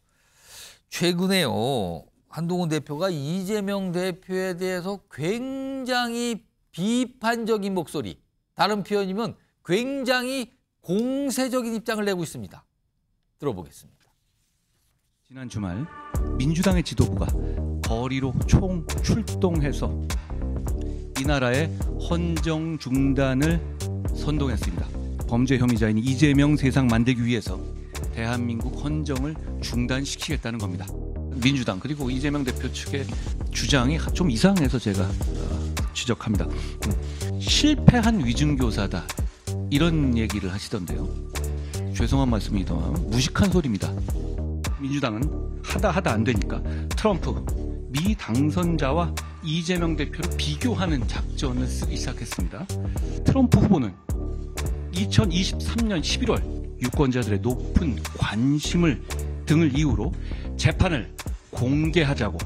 최근에요. 한동훈 대표가 이재명 대표에 대해서 굉장히 비판적인 목소리, 다른 표현이면 굉장히 공세적인 입장을 내고 있습니다. 들어보겠습니다. 지난 주말 민주당의 지도부가 거리로 총 출동해서 이 나라의 헌정 중단을 선동했습니다. 범죄 혐의자인 이재명 세상 만들기 위해서 대한민국 헌정을 중단시키겠다는 겁니다. 민주당 그리고 이재명 대표 측의 주장이 좀 이상해서 제가 지적합니다. 실패한 위중교사다 이런 얘기를 하시던데요. 죄송한 말씀입니다만 무식한 소리입니다. 민주당은 하다 안 되니까 트럼프 미 당선자와 이재명 대표를 비교하는 작전을 쓰기 시작했습니다. 트럼프 후보는 2023년 11월 유권자들의 높은 관심을 등을 이유로 재판을 공개하자고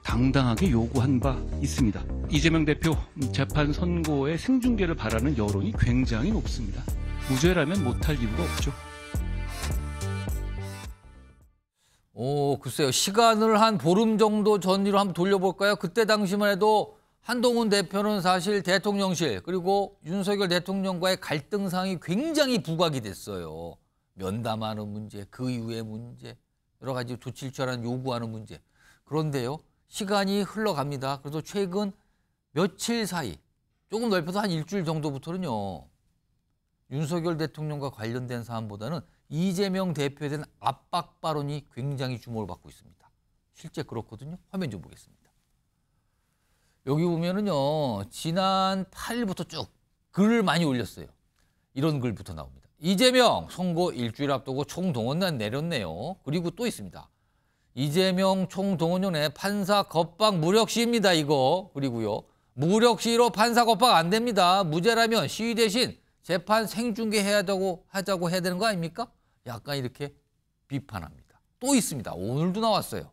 당당하게 요구한 바 있습니다. 이재명 대표 재판 선고의 생중계를 바라는 여론이 굉장히 높습니다. 무죄라면 못할 이유가 없죠. 글쎄요. 시간을 한 보름 정도 전으로 한번 돌려볼까요? 그때 당시만 해도 한동훈 대표는 사실 대통령실 그리고 윤석열 대통령과의 갈등상이 굉장히 부각이 됐어요. 면담하는 문제, 그 이후의 문제, 여러 가지 조치일처럼 요구하는 문제. 그런데요. 시간이 흘러갑니다. 그래서 최근 며칠 사이, 조금 넓혀서 한 일주일 정도부터는요. 윤석열 대통령과 관련된 사안보다는 이재명 대표에 대한 압박 발언이 굉장히 주목을 받고 있습니다. 실제 그렇거든요. 화면 좀 보겠습니다. 여기 보면은요. 지난 8일부터 쭉 글을 많이 올렸어요. 이런 글부터 나옵니다. 이재명 선거 일주일 앞두고 총동원령 내렸네요. 그리고 또 있습니다. 이재명 총동원령에 판사 겁박 무력 시위입니다. 이거. 그리고요. 무력 시위로 판사 겁박 안 됩니다. 무죄라면 시위 대신 재판 생중계하자고 해야 되는 거 아닙니까? 약간 이렇게 비판합니다. 또 있습니다. 오늘도 나왔어요.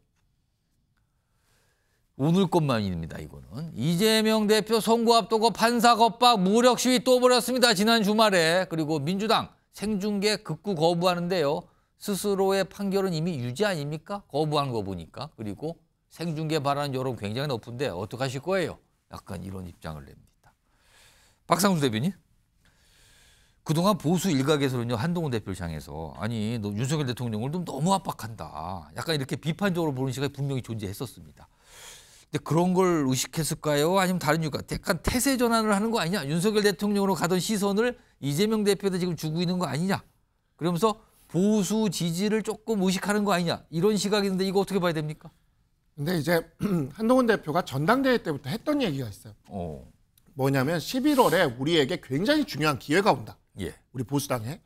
오늘 것만입니다. 이거는. 이재명 대표 선거 앞두고 판사 겁박 무력 시위 또 벌였습니다. 지난 주말에. 그리고 민주당 생중계 극구 거부하는데요. 스스로의 판결은 이미 유죄 아닙니까? 거부한 거 보니까. 그리고 생중계 바라는 여론 굉장히 높은데 어떡하실 거예요? 약간 이런 입장을 냅니다. 박상수 대변인. 그동안 보수 일각에서는요. 한동훈 대표를 향해서 아니 너 윤석열 대통령을 좀 너무 압박한다. 약간 이렇게 비판적으로 보는 시각이 분명히 존재했었습니다. 근데 그런 걸 의식했을까요? 아니면 다른 이유가 약간 태세 전환을 하는 거 아니냐? 윤석열 대통령으로 가던 시선을 이재명 대표도 지금 주고 있는 거 아니냐? 그러면서 보수 지지를 조금 의식하는 거 아니냐? 이런 시각이 있는데 이거 어떻게 봐야 됩니까? 근데 이제 한동훈 대표가 전당대회 때부터 했던 얘기가 있어요. 뭐냐면 11월에 우리에게 굉장히 중요한 기회가 온다. 예. 우리 보수당에.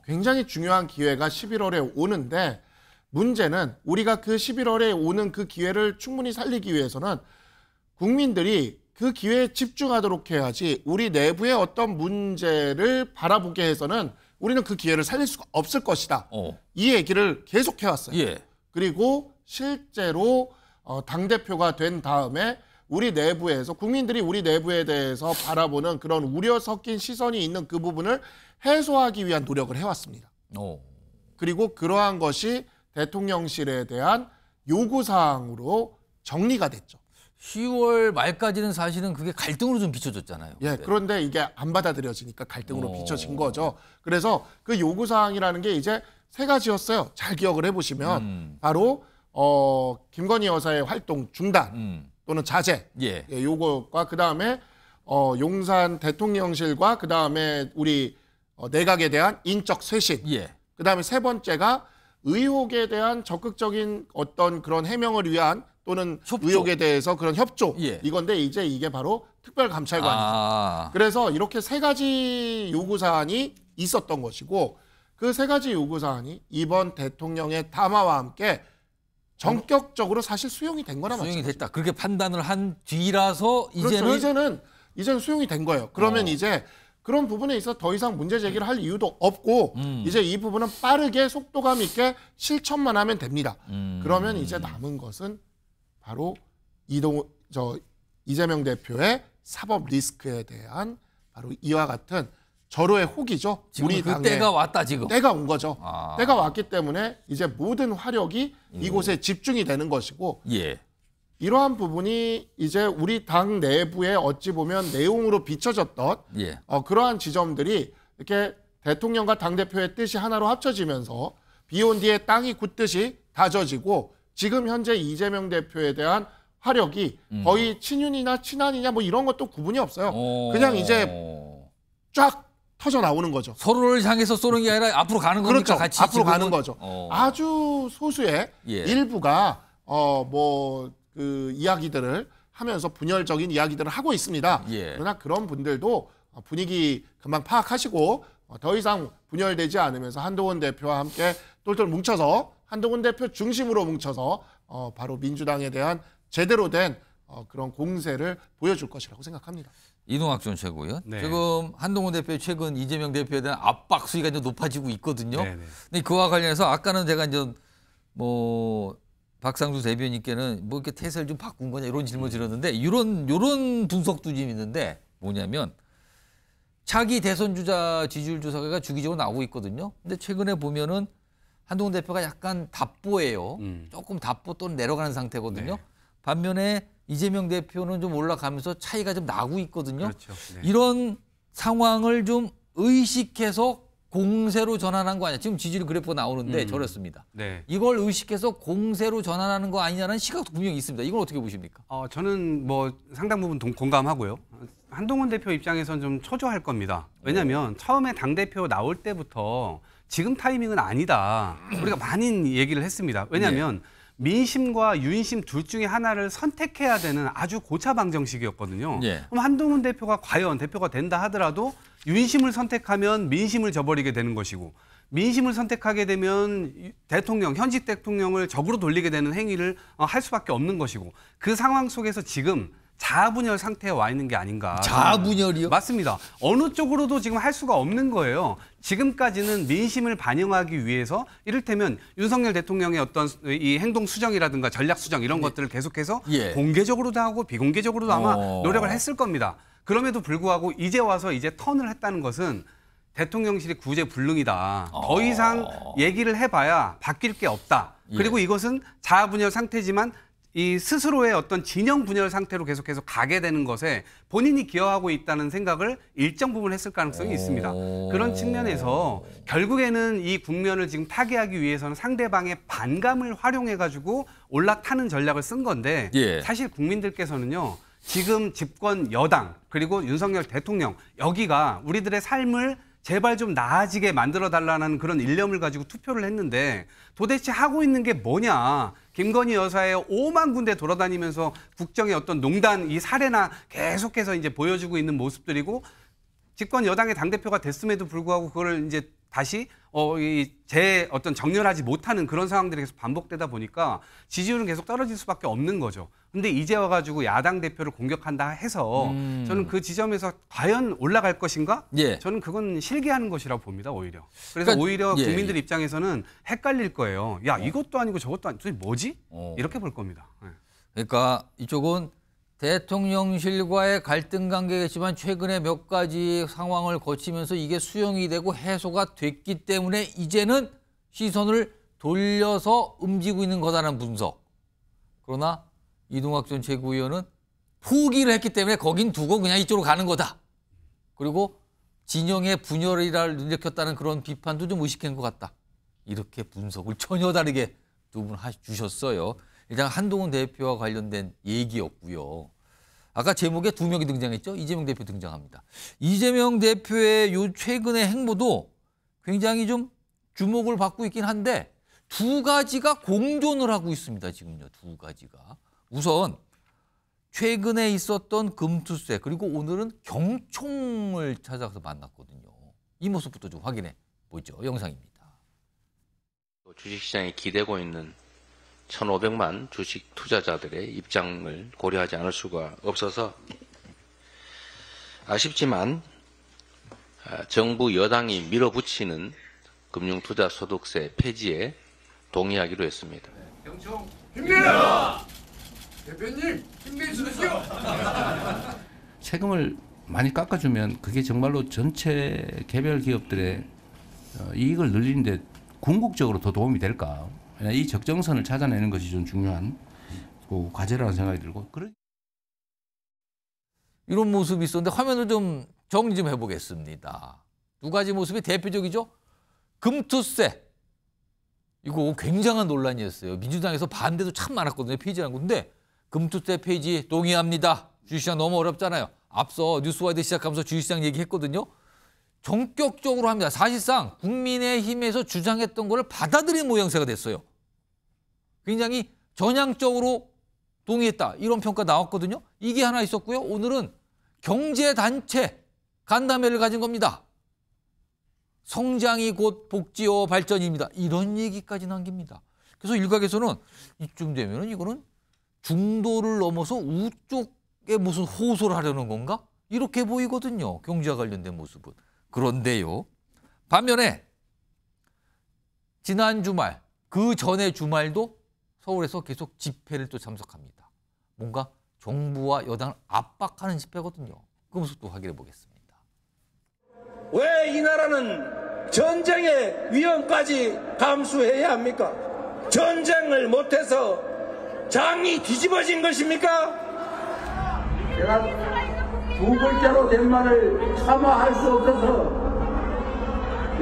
굉장히 중요한 기회가 11월에 오는데 문제는 우리가 그 11월에 오는 그 기회를 충분히 살리기 위해서는 국민들이 그 기회에 집중하도록 해야지 우리 내부의 어떤 문제를 바라보게 해서는 우리는 그 기회를 살릴 수가 없을 것이다. 이 얘기를 계속 해왔어요. 예. 그리고 실제로 당대표가 된 다음에 우리 내부에서 국민들이 우리 내부에 대해서 바라보는 그런 우려 섞인 시선이 있는 그 부분을 해소하기 위한 노력을 해왔습니다. 그리고 그러한 것이 대통령실에 대한 요구사항으로 정리가 됐죠. 10월 말까지는 사실은 그게 갈등으로 좀 비춰졌잖아요. 예, 그런데 이게 안 받아들여지니까 갈등으로 비춰진 거죠. 그래서 그 요구사항이라는 게 이제 세 가지였어요. 잘 기억을 해보시면 바로 김건희 여사의 활동 중단 또는 자제 요거과 그다음에 용산 대통령실과 그다음에 우리 내각에 대한 인적 쇄신 그다음에 세 번째가 의혹에 대한 적극적인 어떤 그런 해명을 위한 또는 협조. 의혹에 대해서 그런 협조 이건데 이제 이게 바로 특별감찰관이죠. 그래서 이렇게 세 가지 요구사항이 있었던 것이고 그 세 가지 요구사항이 이번 대통령의 담화와 함께 전격적으로 사실 수용이 된 거나 마찬가지입니다. 수용이 됐다. 그렇게 판단을 한 뒤라서 그렇죠. 이제는 수용이 된 거예요. 그러면 이제 그런 부분에 있어서 더 이상 문제 제기를 할 이유도 없고 이제 이 부분은 빠르게 속도감 있게 실천만 하면 됩니다. 그러면 이제 남은 것은 바로 이재명 대표의 사법 리스크에 대한 바로 이와 같은 절호의 혹이죠. 지금 우리 그 때가 왔다 지금. 때가 온 거죠. 때가 왔기 때문에 이제 모든 화력이 이곳에 집중이 되는 것이고 이러한 부분이 이제 우리 당 내부에 어찌 보면 내용으로 비춰졌던 그러한 지점들이 이렇게 대통령과 당대표의 뜻이 하나로 합쳐지면서 비온 뒤에 땅이 굳듯이 다져지고 지금 현재 이재명 대표에 대한 화력이 거의 친윤이나 친한이냐 뭐 이런 것도 구분이 없어요. 그냥 이제 쫙 터져 나오는 거죠. 서로를 향해서 쏘는 게 아니라 앞으로 가는 겁니까? 그렇죠. 같이 앞으로 가는 거죠. 아주 소수의 일부가 그 이야기들을 하면서 분열적인 이야기들을 하고 있습니다. 그러나 그런 분들도 분위기 금방 파악하시고 더 이상 분열되지 않으면서 한동훈 대표와 함께 똘똘 뭉쳐서 한동훈 대표 중심으로 뭉쳐서 바로 민주당에 대한 제대로 된 그런 공세를 보여줄 것이라고 생각합니다. 이동학 전 최고위원. 지금 한동훈 대표 최근 이재명 대표에 대한 압박 수위가 이제 높아지고 있거든요. 근데 그와 관련해서 아까는 제가 이제 뭐 박상수 대변인께는 뭐 이렇게 태세를 좀 바꾼 거냐 이런 질문을 드렸는데 이런 분석도 좀 있는데 뭐냐면 차기 대선 주자 지지율 조사가 주기적으로 나오고 있거든요. 근데 최근에 보면은 한동훈 대표가 약간 답보예요. 조금 답보 또는 내려가는 상태거든요. 네. 반면에 이재명 대표는 좀 올라가면서 차이가 좀 나고 있거든요. 그렇죠. 네. 이런 상황을 좀 의식해서 공세로 전환한 거 아니야. 지금 지지율 그래프가 나오는데 저렇습니다. 네. 이걸 의식해서 공세로 전환하는 거 아니냐는 시각도 분명히 있습니다. 이걸 어떻게 보십니까? 저는 뭐 상당 부분 공감하고요. 한동훈 대표 입장에서는 좀 초조할 겁니다. 왜냐하면 처음에 당대표 나올 때부터 지금 타이밍은 아니다. 우리가 많이 얘기를 했습니다. 왜냐하면 민심과 윤심 둘 중에 하나를 선택해야 되는 아주 고차방정 시기였거든요. 그럼 한동훈 대표가 과연 대표가 된다 하더라도 윤심을 선택하면 민심을 저버리게 되는 것이고 민심을 선택하게 되면 대통령, 현직 대통령을 적으로 돌리게 되는 행위를 할 수밖에 없는 것이고 그 상황 속에서 지금 자아분열 상태에 와 있는 게 아닌가. 자아분열이요? 맞습니다. 어느 쪽으로도 지금 할 수가 없는 거예요. 지금까지는 민심을 반영하기 위해서 이를테면 윤석열 대통령의 어떤 이 행동 수정이라든가 전략 수정 이런 것들을 계속해서 공개적으로도 하고 비공개적으로도 아마 노력을 했을 겁니다. 그럼에도 불구하고 이제 와서 이제 턴을 했다는 것은 대통령실이 구제불능이다. 더 이상 얘기를 해봐야 바뀔 게 없다. 그리고 이것은 자아분열 상태지만 이 스스로의 어떤 진영 분열 상태로 계속해서 가게 되는 것에 본인이 기여하고 있다는 생각을 일정 부분 했을 가능성이 있습니다. 그런 측면에서 결국에는 이 국면을 지금 타개하기 위해서는 상대방의 반감을 활용해가지고 올라타는 전략을 쓴 건데 사실 국민들께서는요. 지금 집권 여당 그리고 윤석열 대통령 여기가 우리들의 삶을 제발 좀 나아지게 만들어달라는 그런 일념을 가지고 투표를 했는데 도대체 하고 있는 게 뭐냐. 김건희 여사의 5만 군데 돌아다니면서 국정의 어떤 농단 이 사례나 계속해서 이제 보여주고 있는 모습들이고 집권 여당의 당대표가 됐음에도 불구하고 그거를 이제 다시 제 어떤 정렬하지 못하는 그런 상황들이 계속 반복되다 보니까 지지율은 계속 떨어질 수밖에 없는 거죠. 근데 이제 와가지고 야당 대표를 공격한다 해서 저는 그 지점에서 과연 올라갈 것인가? 저는 그건 실기하는 것이라고 봅니다, 오히려. 그래서 그러니까, 오히려 국민들 입장에서는 헷갈릴 거예요. 야, 이것도 아니고 저것도 아니고 도대체 뭐지? 이렇게 볼 겁니다. 그러니까 이쪽은 대통령실과의 갈등 관계겠지만 최근에 몇 가지 상황을 거치면서 이게 수용이 되고 해소가 됐기 때문에 이제는 시선을 돌려서 움직이고 있는 거다라는 분석. 그러나 이동학 전 최고위원은 포기를 했기 때문에 거긴 두고 그냥 이쪽으로 가는 거다. 그리고 진영의 분열이를 일으켰다는 그런 비판도 좀 의식한 것 같다. 이렇게 분석을 전혀 다르게 두 분 주셨어요. 일단 한동훈 대표와 관련된 얘기였고요. 아까 제목에 두 명이 등장했죠. 이재명 대표 등장합니다. 이재명 대표의 요 최근의 행보도 굉장히 좀 주목을 받고 있긴 한데 두 가지가 공존을 하고 있습니다. 지금요. 두 가지가. 우선 최근에 있었던 금투세 그리고 오늘은 경총을 찾아가서 만났거든요. 이 모습부터 좀 확인해 보죠. 영상입니다. 주식시장에 기대고 있는 1,500만 주식 투자자들의 입장을 고려하지 않을 수가 없어서 아쉽지만 정부 여당이 밀어붙이는 금융투자소득세 폐지에 동의하기로 했습니다. 경총 힘내라! 대표님 힘내주십시오! 세금을 많이 깎아주면 그게 정말로 전체 개별 기업들의 이익을 늘리는데 궁극적으로 더 도움이 될까? 이 적정선을 찾아내는 것이 좀 중요한 과제라는 생각이 들고 이런 모습이 있었는데 화면을 좀 정리 좀 해보겠습니다. 두 가지 모습이 대표적이죠. 금투세. 이거 굉장한 논란이었어요. 민주당에서 반대도 참 많았거든요. 폐지하는 건데 금투세 폐지 동의합니다. 주식시장 너무 어렵잖아요. 앞서 뉴스와이드 시작하면서 주식시장 얘기했거든요. 전격적으로 합니다. 사실상 국민의힘에서 주장했던 거를 받아들인 모양새가 됐어요. 굉장히 전향적으로 동의했다. 이런 평가 나왔거든요. 이게 하나 있었고요. 오늘은 경제단체 간담회를 가진 겁니다. 성장이 곧 복지와 발전입니다. 이런 얘기까지 남깁니다. 그래서 일각에서는 이쯤 되면 이거는 중도를 넘어서 우쪽에 무슨 호소를 하려는 건가? 이렇게 보이거든요. 경제와 관련된 모습은. 그런데요. 반면에 지난 주말, 그 전의 주말도 서울에서 계속 집회를 또 참석합니다. 뭔가 정부와 여당을 압박하는 집회거든요. 그 모습도 확인해 보겠습니다. 왜 이 나라는 전쟁의 위험까지 감수해야 합니까? 전쟁을 못해서 장이 뒤집어진 것입니까? 제가 두 글자로 된 말을 차마 할 수 없어서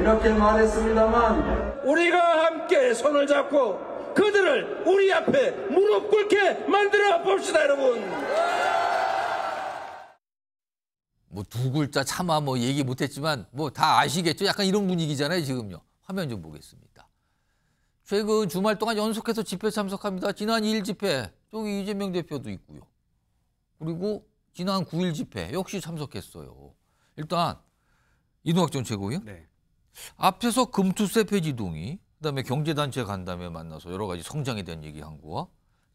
이렇게 말했습니다만, 우리가 함께 손을 잡고 그들을 우리 앞에 무릎 꿇게 만들어 봅시다, 여러분. 뭐 두 글자 차마 뭐 얘기 못했지만 뭐 다 아시겠죠? 약간 이런 분위기잖아요, 지금요. 화면 좀 보겠습니다. 최근 주말 동안 연속해서 집회 참석합니다. 지난 2일 집회, 저기 이재명 대표도 있고요. 그리고 지난 9일 집회 역시 참석했어요. 일단 이동학 전 최고위원. 네. 앞에서 금투세 폐지 동의, 그다음에 경제단체 간담회 만나서 여러 가지 성장에 대한 얘기한 거와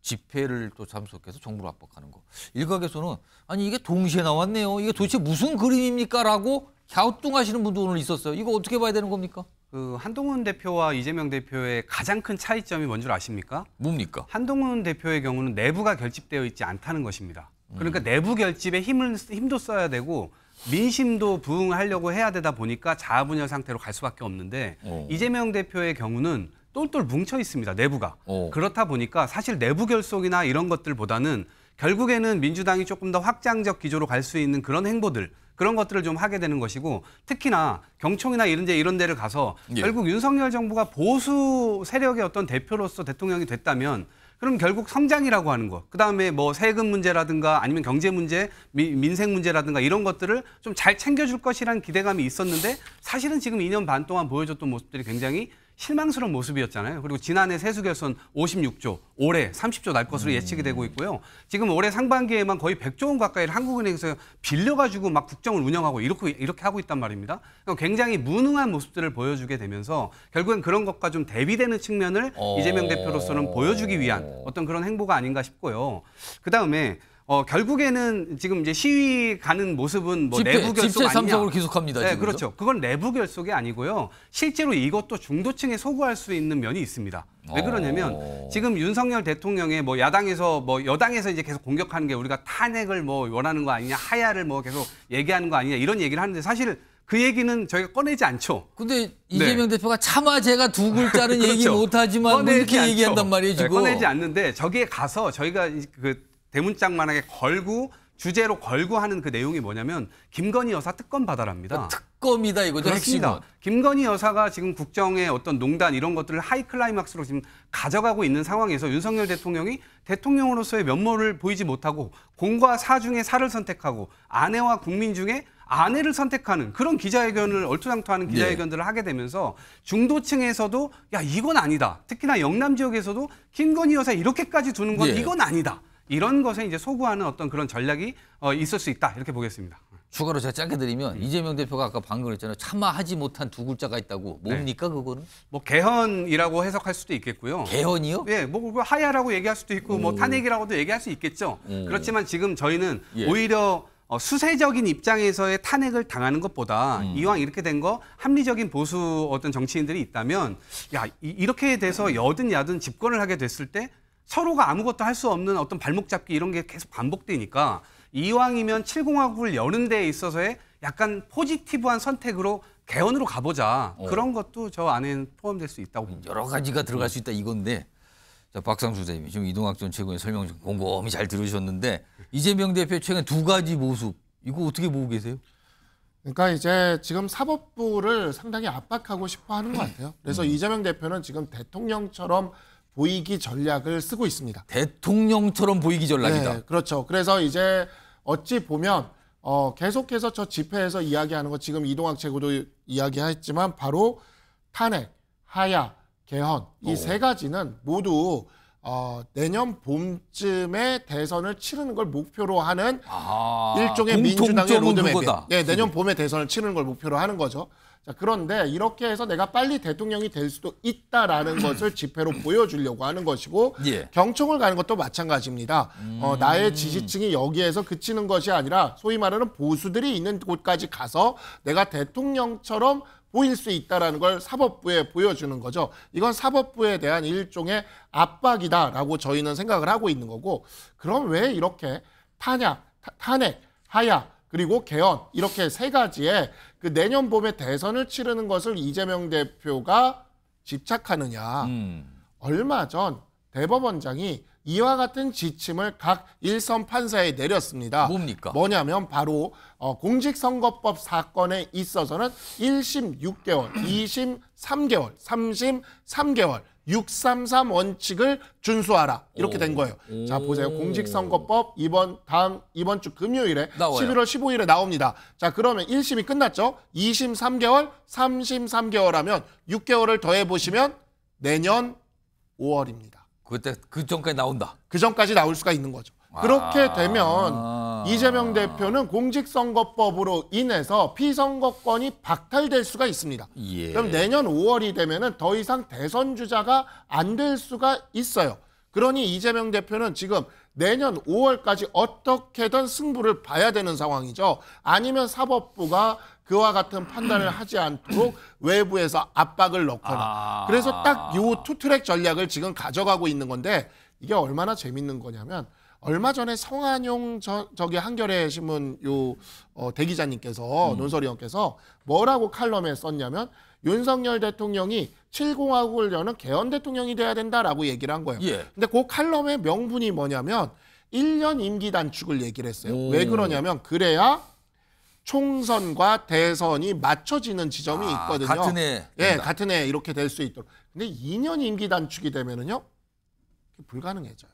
집회를 또 참석해서 정부를 압박하는 거. 일각에서는 아니 이게 동시에 나왔네요. 이게 도대체 무슨 그림입니까? 라고 갸우뚱하시는 분도 오늘 있었어요. 이거 어떻게 봐야 되는 겁니까? 그 한동훈 대표와 이재명 대표의 가장 큰 차이점이 뭔 줄 아십니까? 뭡니까? 한동훈 대표의 경우는 내부가 결집되어 있지 않다는 것입니다. 그러니까 내부 결집에 힘도 써야 되고 민심도 부응하려고 해야 되다 보니까 자아분열 상태로 갈 수밖에 없는데 이재명 대표의 경우는 똘똘 뭉쳐 있습니다. 내부가. 그렇다 보니까 사실 내부 결속이나 이런 것들보다는 결국에는 민주당이 조금 더 확장적 기조로 갈 수 있는 그런 행보들, 그런 것들을 좀 하게 되는 것이고, 특히나 경총이나 이런 데를 가서 결국 윤석열 정부가 보수 세력의 어떤 대표로서 대통령이 됐다면 그럼 결국 성장이라고 하는 것, 그다음에 뭐 세금 문제라든가 아니면 경제 문제, 민생 문제라든가 이런 것들을 좀 잘 챙겨줄 것이라는 기대감이 있었는데, 사실은 지금 2년 반 동안 보여줬던 모습들이 굉장히 실망스러운 모습이었잖아요. 그리고 지난해 세수결손 56조, 올해 30조 날 것으로 예측이 되고 있고요. 지금 올해 상반기에만 거의 100조 원 가까이를 한국은행에서 빌려가지고 막 국정을 운영하고 이렇게 하고 있단 말입니다. 그러니까 굉장히 무능한 모습들을 보여주게 되면서 결국엔 그런 것과 좀 대비되는 측면을 이재명 대표로서는 보여주기 위한 어떤 그런 행보가 아닌가 싶고요. 그다음에 결국에는 지금 이제 시위 가는 모습은 뭐 내부 결속 집회 아니냐. 참석을 계속합니다. 네, 그렇죠. 그건 내부 결속이 아니고요. 실제로 이것도 중도층에 소구할 수 있는 면이 있습니다. 왜 그러냐면 지금 윤석열 대통령의 뭐 야당에서 뭐 여당에서 이제 계속 공격하는 게 우리가 탄핵을 뭐 원하는 거 아니냐, 하야를 뭐 계속 얘기하는 거 아니냐 이런 얘기를 하는데 사실 그 얘기는 저희가 꺼내지 않죠. 근데 이재명 대표가 차마 제가 두 글자는 그렇죠. 얘기 못하지만 뭐 이렇게 않죠. 얘기한단 말이에요, 지금. 네, 꺼내지 않는데 저기에 가서 저희가 그 대문짝만하게 걸고 주제로 걸고 하는 그 내용이 뭐냐면 김건희 여사 특검 받아랍니다. 특검이다 이거죠. 그렇습니다. 핵심은. 김건희 여사가 지금 국정의 어떤 농단 이런 것들을 하이 클라이막스로 지금 가져가고 있는 상황에서 윤석열 대통령이 대통령으로서의 면모를 보이지 못하고 공과 사 중에 사를 선택하고 아내와 국민 중에 아내를 선택하는 그런 기자회견을 얼토당토하는 기자회견들을 하게 되면서 중도층에서도 야 이건 아니다. 특히나 영남 지역에서도 김건희 여사 이렇게까지 두는 건 이건 아니다. 이런 것에 이제 소구하는 어떤 그런 전략이 있을 수 있다 이렇게 보겠습니다. 추가로 제가 짧게 드리면 이재명 대표가 아까 방금 했잖아요. 차마 하지 못한 두 글자가 있다고. 뭡니까 그거는? 뭐 개헌이라고 해석할 수도 있겠고요. 개헌이요? 예, 뭐 하야라고 얘기할 수도 있고 뭐 탄핵이라고도 얘기할 수 있겠죠. 그렇지만 지금 저희는 오히려 수세적인 입장에서의 탄핵을 당하는 것보다 이왕 이렇게 된 거 합리적인 보수 어떤 정치인들이 있다면 야 이렇게 돼서 여든 야든 집권을 하게 됐을 때 서로가 아무것도 할 수 없는 어떤 발목 잡기 이런 게 계속 반복되니까 이왕이면 7공화국을 여는 데에 있어서의 약간 포지티브한 선택으로 개헌으로 가보자. 그런 것도 저 안에는 포함될 수 있다고 봅니다. 여러 가지가 들어갈 수 있다 이건데 자, 박상수 선생님 지금 이동학 전 최고의 설명 좀 곰곰이 잘 들으셨는데 이재명 대표 최근 두 가지 모습 이거 어떻게 보고 계세요? 그러니까 이제 지금 사법부를 상당히 압박하고 싶어 하는 것 같아요. 그래서 이재명 대표는 지금 대통령처럼 보이기 전략을 쓰고 있습니다. 대통령처럼 보이기 전략이다. 네, 그렇죠. 그래서 이제 어찌 보면 계속해서 저 집회에서 이야기하는 거 지금 이동학 최고도 이야기했지만 바로 탄핵, 하야, 개헌 이 세 가지는 모두 내년 봄쯤에 대선을 치르는 걸 목표로 하는 일종의 민주당의 로드맵이에요. 네, 내년 봄에 대선을 치르는 걸 목표로 하는 거죠. 자, 그런데 이렇게 해서 내가 빨리 대통령이 될 수도 있다라는 것을 집회로 보여주려고 하는 것이고 경총을 가는 것도 마찬가지입니다. 나의 지지층이 여기에서 그치는 것이 아니라 소위 말하는 보수들이 있는 곳까지 가서 내가 대통령처럼 보일 수 있다는 걸 사법부에 보여주는 거죠. 이건 사법부에 대한 일종의 압박이다라고 저희는 생각을 하고 있는 거고 그럼 왜 이렇게 탄핵, 하야, 그리고 개헌 이렇게 세 가지에 그 내년 봄에 대선을 치르는 것을 이재명 대표가 집착하느냐. 얼마 전 대법원장이 이와 같은 지침을 각 1선 판사에 내렸습니다. 뭡니까? 뭐냐면 바로 공직선거법 사건에 있어서는 1심 6개월, 2심 3개월, 3심 3개월, 633 원칙을 준수하라. 이렇게 된 거예요. 자, 보세요. 공직선거법 이번 주 금요일에 나와요. 11월 15일에 나옵니다. 자, 그러면 1심이 끝났죠? 2심 3개월, 3심 3개월 하면 6개월을 더해 보시면 내년 5월입니다. 그때 그 전까지 나온다. 그 전까지 나올 수가 있는 거죠. 그렇게 되면 이재명 대표는 공직선거법으로 인해서 피선거권이 박탈될 수가 있습니다. 예. 그럼 내년 5월이 되면은 더 이상 대선 주자가 안 될 수가 있어요. 그러니 이재명 대표는 지금 내년 5월까지 어떻게든 승부를 봐야 되는 상황이죠. 아니면 사법부가 그와 같은 판단을 하지 않도록 외부에서 압박을 넣거나. 그래서 딱 요 투트랙 전략을 지금 가져가고 있는 건데 이게 얼마나 재밌는 거냐면 얼마 전에 성한용 저기 한겨레 신문 대기자님께서 논설위원께서 뭐라고 칼럼에 썼냐면 윤석열 대통령이 7공화국을 여는 개헌 대통령이 돼야 된다라고 얘기를 한 거예요. 예. 근데 그 칼럼의 명분이 뭐냐면 1년 임기 단축을 얘기를 했어요. 왜 그러냐면 그래야 총선과 대선이 맞춰지는 지점이 있거든요. 같은 해. 예, 같은 해 이렇게 될 수 있도록. 근데 2년 임기 단축이 되면은요. 불가능해져요.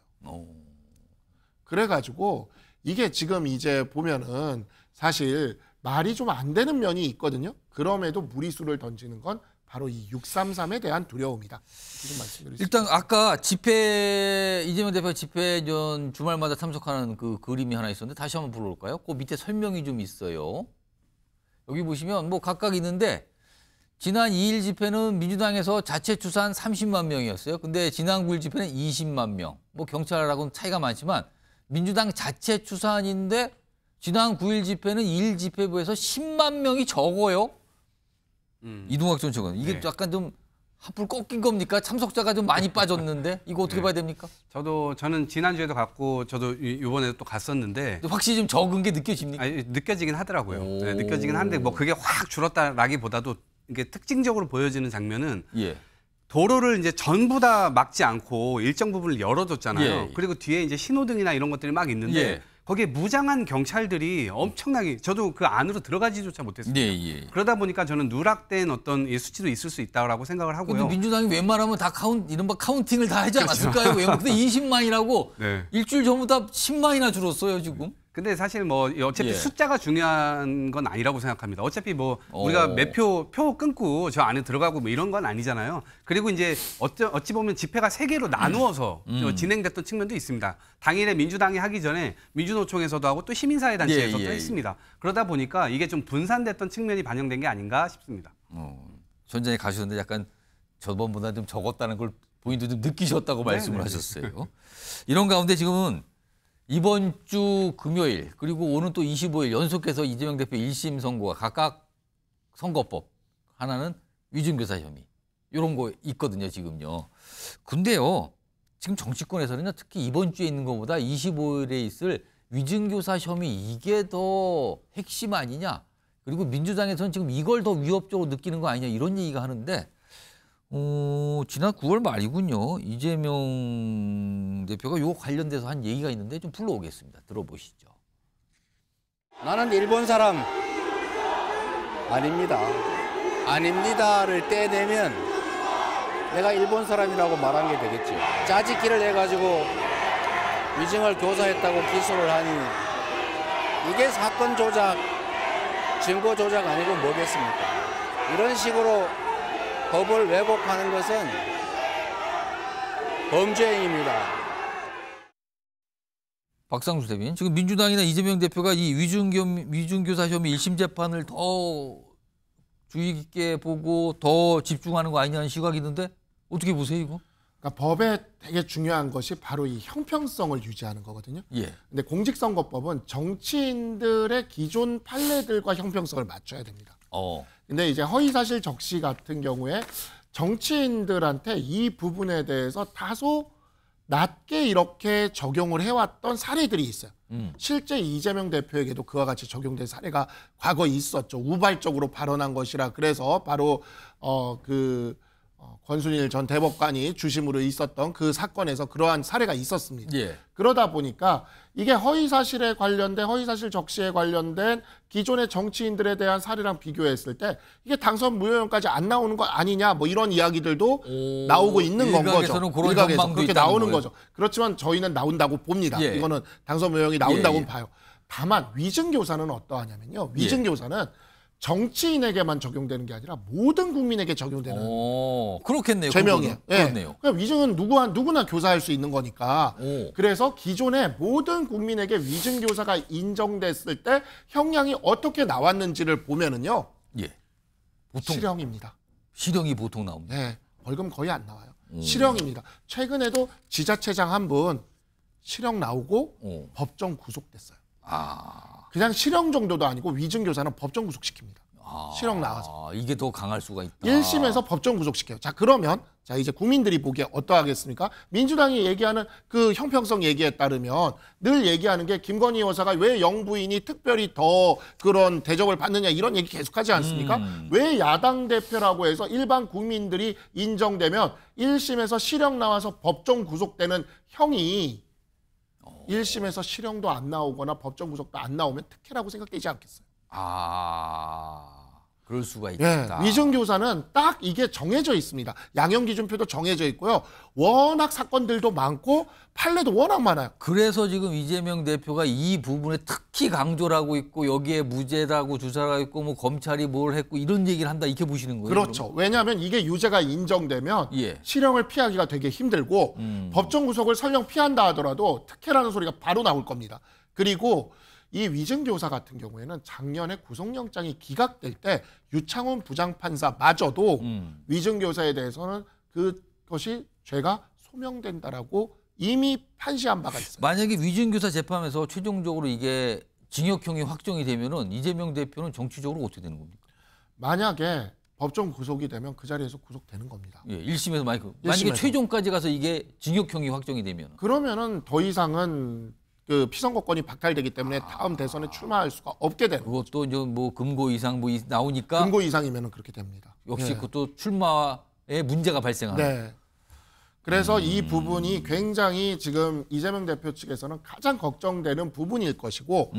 그래가지고 이게 지금 이제 보면은 사실 말이 좀 안 되는 면이 있거든요. 그럼에도 무리수를 던지는 건 바로 이 633에 대한 두려움이다. 좀 말씀드리겠습니다. 일단 아까 이재명 대표 집회 전 주말마다 참석하는 그 그림이 하나 있었는데 다시 한번 불러볼까요? 그 밑에 설명이 좀 있어요. 여기 보시면 뭐 각각 있는데 지난 2일 집회는 민주당에서 자체 추산 30만 명이었어요. 근데 지난 9일 집회는 20만 명. 뭐 경찰하고는 차이가 많지만 민주당 자체 추산인데 지난 9일 집회는 1일 집회부에서 10만 명이 적어요. 이동학 전 차관. 이게 약간 좀 한풀 꺾인 겁니까? 참석자가 좀 많이 빠졌는데 이거 어떻게 봐야 됩니까? 저는 지난주에도 갔고 저도 이번에도 또 갔었는데 확실히 좀 적은 게 느껴집니까? 아니, 느껴지긴 하더라고요. 네, 느껴지긴 한데 뭐 그게 확 줄었다라기보다도 이게 특징적으로 보여지는 장면은 도로를 이제 전부 다 막지 않고 일정 부분을 열어뒀잖아요. 그리고 뒤에 이제 신호등이나 이런 것들이 막 있는데 거기에 무장한 경찰들이 엄청나게 저도 그 안으로 들어가지조차 못했습니다. 그러다 보니까 저는 누락된 어떤 수치도 있을 수 있다고 생각을 하고요. 근데 민주당이 웬만하면 다 이른바 카운팅을 다 하지 않았을까요? 근데 20만이라고 일주일 전보다 10만이나 줄었어요 지금. 근데 사실 뭐 어차피 숫자가 중요한 건 아니라고 생각합니다. 어차피 뭐 우리가 표 끊고 저 안에 들어가고 뭐 이런 건 아니잖아요. 그리고 이제 어찌 보면 집회가 3개로 나누어서 진행됐던 측면도 있습니다. 당일에 민주당이 하기 전에 민주노총에서도 하고 또 시민사회단체에서도 했습니다. 그러다 보니까 이게 좀 분산됐던 측면이 반영된 게 아닌가 싶습니다. 전장에 가셨는데 약간 저번보다 좀 적었다는 걸 본인도 좀 느끼셨다고 말씀을 하셨어요. 이런 가운데 지금은 이번 주 금요일 그리고 오는 또 25일 연속해서 이재명 대표 1심 선고가 각각 선거법 하나는 위증교사 혐의 이런 거 있거든요 지금요. 근데요 지금 정치권에서는요 특히 이번 주에 있는 것보다 25일에 있을 위증교사 혐의 이게 더 핵심 아니냐. 그리고 민주당에서는 지금 이걸 더 위협적으로 느끼는 거 아니냐 이런 얘기가 하는데 지난 9월 말이군요. 이재명 대표가 요 관련돼서 한 얘기가 있는데 좀 불러오겠습니다. 들어보시죠. 나는 일본 사람 아닙니다. 아닙니다를 떼내면 내가 일본 사람이라고 말한 게 되겠지. 짜집기를 해가지고 위증을 교사했다고 기소를 하니 이게 사건 조작, 증거 조작 아니고 뭐겠습니까? 이런 식으로 법을 왜곡하는 것은 범죄 행위입니다. 박상수 대변인, 지금 민주당이나 이재명 대표가 이 위증교사 혐의 1심 재판을 더 주의 깊게 보고 더 집중하는 거 아니냐는 시각이 있는데 어떻게 보세요 이거? 그러니까 법에 되게 중요한 것이 바로 이 형평성을 유지하는 거거든요. 근데 공직선거법은 정치인들의 기존 판례들과 형평성을 맞춰야 됩니다. 근데 이제 허위사실 적시 같은 경우에 정치인들한테 이 부분에 대해서 다소 낮게 이렇게 적용을 해왔던 사례들이 있어요. 실제 이재명 대표에게도 그와 같이 적용된 사례가 과거에 있었죠. 우발적으로 발언한 것이라 그래서 바로 권순일 전 대법관이 주심으로 있었던 그 사건에서 그러한 사례가 있었습니다. 예. 그러다 보니까 이게 허위사실에 관련된 허위사실 적시에 관련된 기존의 정치인들에 대한 사례랑 비교했을 때 이게 당선 무효형까지 안 나오는 거 아니냐 뭐 이런 이야기들도 나오고 있는 건 거죠. 일각에서 그렇게 나오는 거죠. 그렇지만 저희는 나온다고 봅니다. 예. 이거는 당선 무효형이 나온다고 예. 봐요. 다만 위증교사는 어떠하냐면요. 위증교사는 정치인에게만 적용되는 게 아니라 모든 국민에게 적용되는 그렇겠네요. 죄명이에요. 예. 그렇네요. 그러니까 위증은 누구나 교사할 수 있는 거니까. 그래서 기존에 모든 국민에게 위증교사가 인정됐을 때 형량이 어떻게 나왔는지를 보면은요. 예. 보통 실형입니다. 실형이 보통 나옵니다. 네. 벌금 거의 안 나와요. 실형입니다. 최근에도 지자체장 한 분 실형 나오고 법정 구속됐어요. 그냥 실형 정도도 아니고 위증교사는 법정 구속시킵니다. 실형 나와서. 이게 더 강할 수가 있다. 1심에서 법정 구속시켜요. 자, 그러면 이제 국민들이 보기에 어떠하겠습니까? 민주당이 얘기하는 그 형평성 얘기에 따르면 늘 얘기하는 게 김건희 여사가 왜 영부인이 특별히 더 그런 대접을 받느냐 이런 얘기 계속하지 않습니까? 왜 야당 대표라고 해서 일반 국민들이 인정되면 1심에서 실형 나와서 법정 구속되는 형이 1심에서 실형도 안 나오거나 법정 구속도 안 나오면 특혜라고 생각되지 않겠어요? 그럴 수가 있다. 예, 위증교사는 딱 이게 정해져 있습니다. 양형기준표도 정해져 있고요. 워낙 사건들도 많고 판례도 워낙 많아요. 그래서 지금 이재명 대표가 이 부분에 특히 강조를 하고 있고 여기에 무죄라고 주장을 하고 있고 뭐 검찰이 뭘 했고 이런 얘기를 한다 이렇게 보시는 거예요? 그렇죠. 그러면? 왜냐하면 이게 유죄가 인정되면 실형을 피하기가 되게 힘들고 법정 구속을 설령 피한다 하더라도 특혜라는 소리가 바로 나올 겁니다. 그리고 이 위증교사 같은 경우에는 작년에 구속영장이 기각될 때 유창훈 부장판사마저도 위증교사에 대해서는 그것이 죄가 소명된다라고 이미 판시한 바가 있어요. 만약에 위증교사 재판에서 최종적으로 이게 징역형이 확정이 되면은 이재명 대표는 정치적으로 어떻게 되는 겁니까? 만약에 법정 구속이 되면 그 자리에서 구속되는 겁니다. 1심에서 만약에 최종까지 가서 이게 징역형이 확정이 되면 그러면은 더 이상은 그 피선거권이 박탈되기 때문에 다음 대선에 출마할 수가 없게 되는 거죠. 그것도 이제 뭐 금고 이상 뭐 나오니까 금고 이상이면은 그렇게 됩니다. 역시 그것도 출마에 문제가 발생하는. 네. 그래서 이 부분이 굉장히 지금 이재명 대표 측에서는 가장 걱정되는 부분일 것이고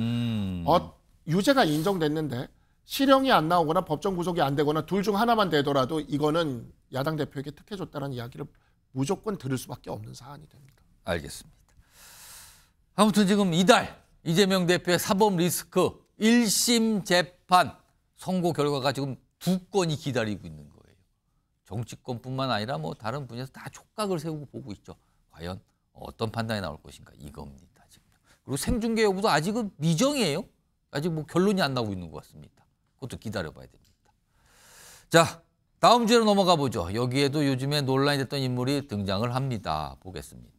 유죄가 인정됐는데 실형이 안 나오거나 법정 구속이 안 되거나 둘 중 하나만 되더라도 이거는 야당 대표에게 특혜 줬다는 이야기를 무조건 들을 수밖에 없는 사안이 됩니다. 알겠습니다. 아무튼 지금 이달 이재명 대표의 사법 리스크 1심 재판 선고 결과가 지금 2건이 기다리고 있는 거예요. 정치권뿐만 아니라 뭐 다른 분야에서 다 촉각을 세우고 보고 있죠. 과연 어떤 판단이 나올 것인가 이겁니다. 지금. 그리고 생중계 여부도 아직은 미정이에요. 아직 뭐 결론이 안 나오고 있는 것 같습니다. 그것도 기다려봐야 됩니다. 자, 다음 주제로 넘어가 보죠. 여기에도 요즘에 논란이 됐던 인물이 등장을 합니다. 보겠습니다.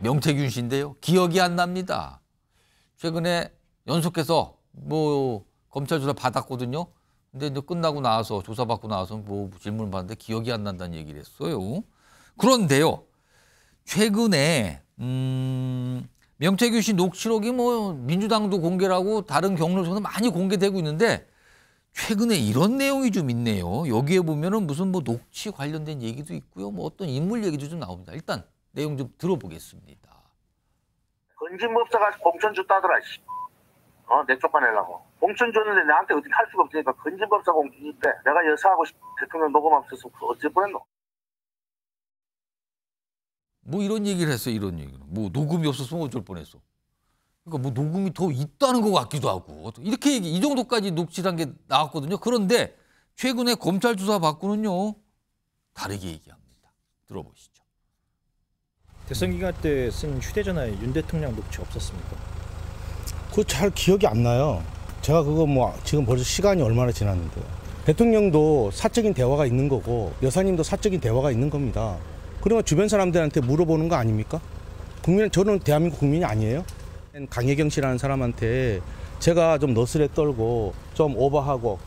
명태균 씨인데요. 기억이 안 납니다. 최근에 연속해서 뭐 검찰 조사 받았거든요. 근데 이제 끝나고 나와서 조사받고 나와서 뭐 질문을 받는데 기억이 안 난다는 얘기를 했어요. 그런데요. 최근에 명태균 씨 녹취록이 뭐 민주당도 공개를 하고 다른 경로에서는 많이 공개되고 있는데 최근에 이런 내용이 좀 있네요. 여기에 보면은 무슨 뭐 녹취 관련된 얘기도 있고요. 뭐 어떤 인물 얘기도 좀 나옵니다. 일단 내용 좀 들어보겠습니다. 건진법사가 공천 줬다더라. 내 쫓아내려고. 공천 줬는데 나한테 어떻게 할 수가 없으니까 건진법사 공천 줬대. 내가 여사하고 대통령 녹음 없어서 어찌 뻔했노. 뭐 이런 얘기를 했어. 이런 얘기를. 뭐 녹음이 없었으면 어쩔 뻔했어. 그러니까 뭐 녹음이 더 있다는 것 같기도 하고. 이렇게 이 정도까지 녹취한 게 나왔거든요. 그런데 최근에 검찰 조사 받고는요. 다르게 얘기합니다. 들어보시죠. 대선 기간 때 쓴 휴대전화에 윤 대통령 녹취 없었습니까? 그거 잘 기억이 안 나요. 제가 그거 뭐 지금 벌써 시간이 얼마나 지났는데. 대통령도 사적인 대화가 있는 거고 여사님도 사적인 대화가 있는 겁니다. 그러면 주변 사람들한테 물어보는 거 아닙니까? 저는 대한민국 국민이 아니에요. 강혜경 씨라는 사람한테 제가 좀 너스레 떨고 좀 오버하고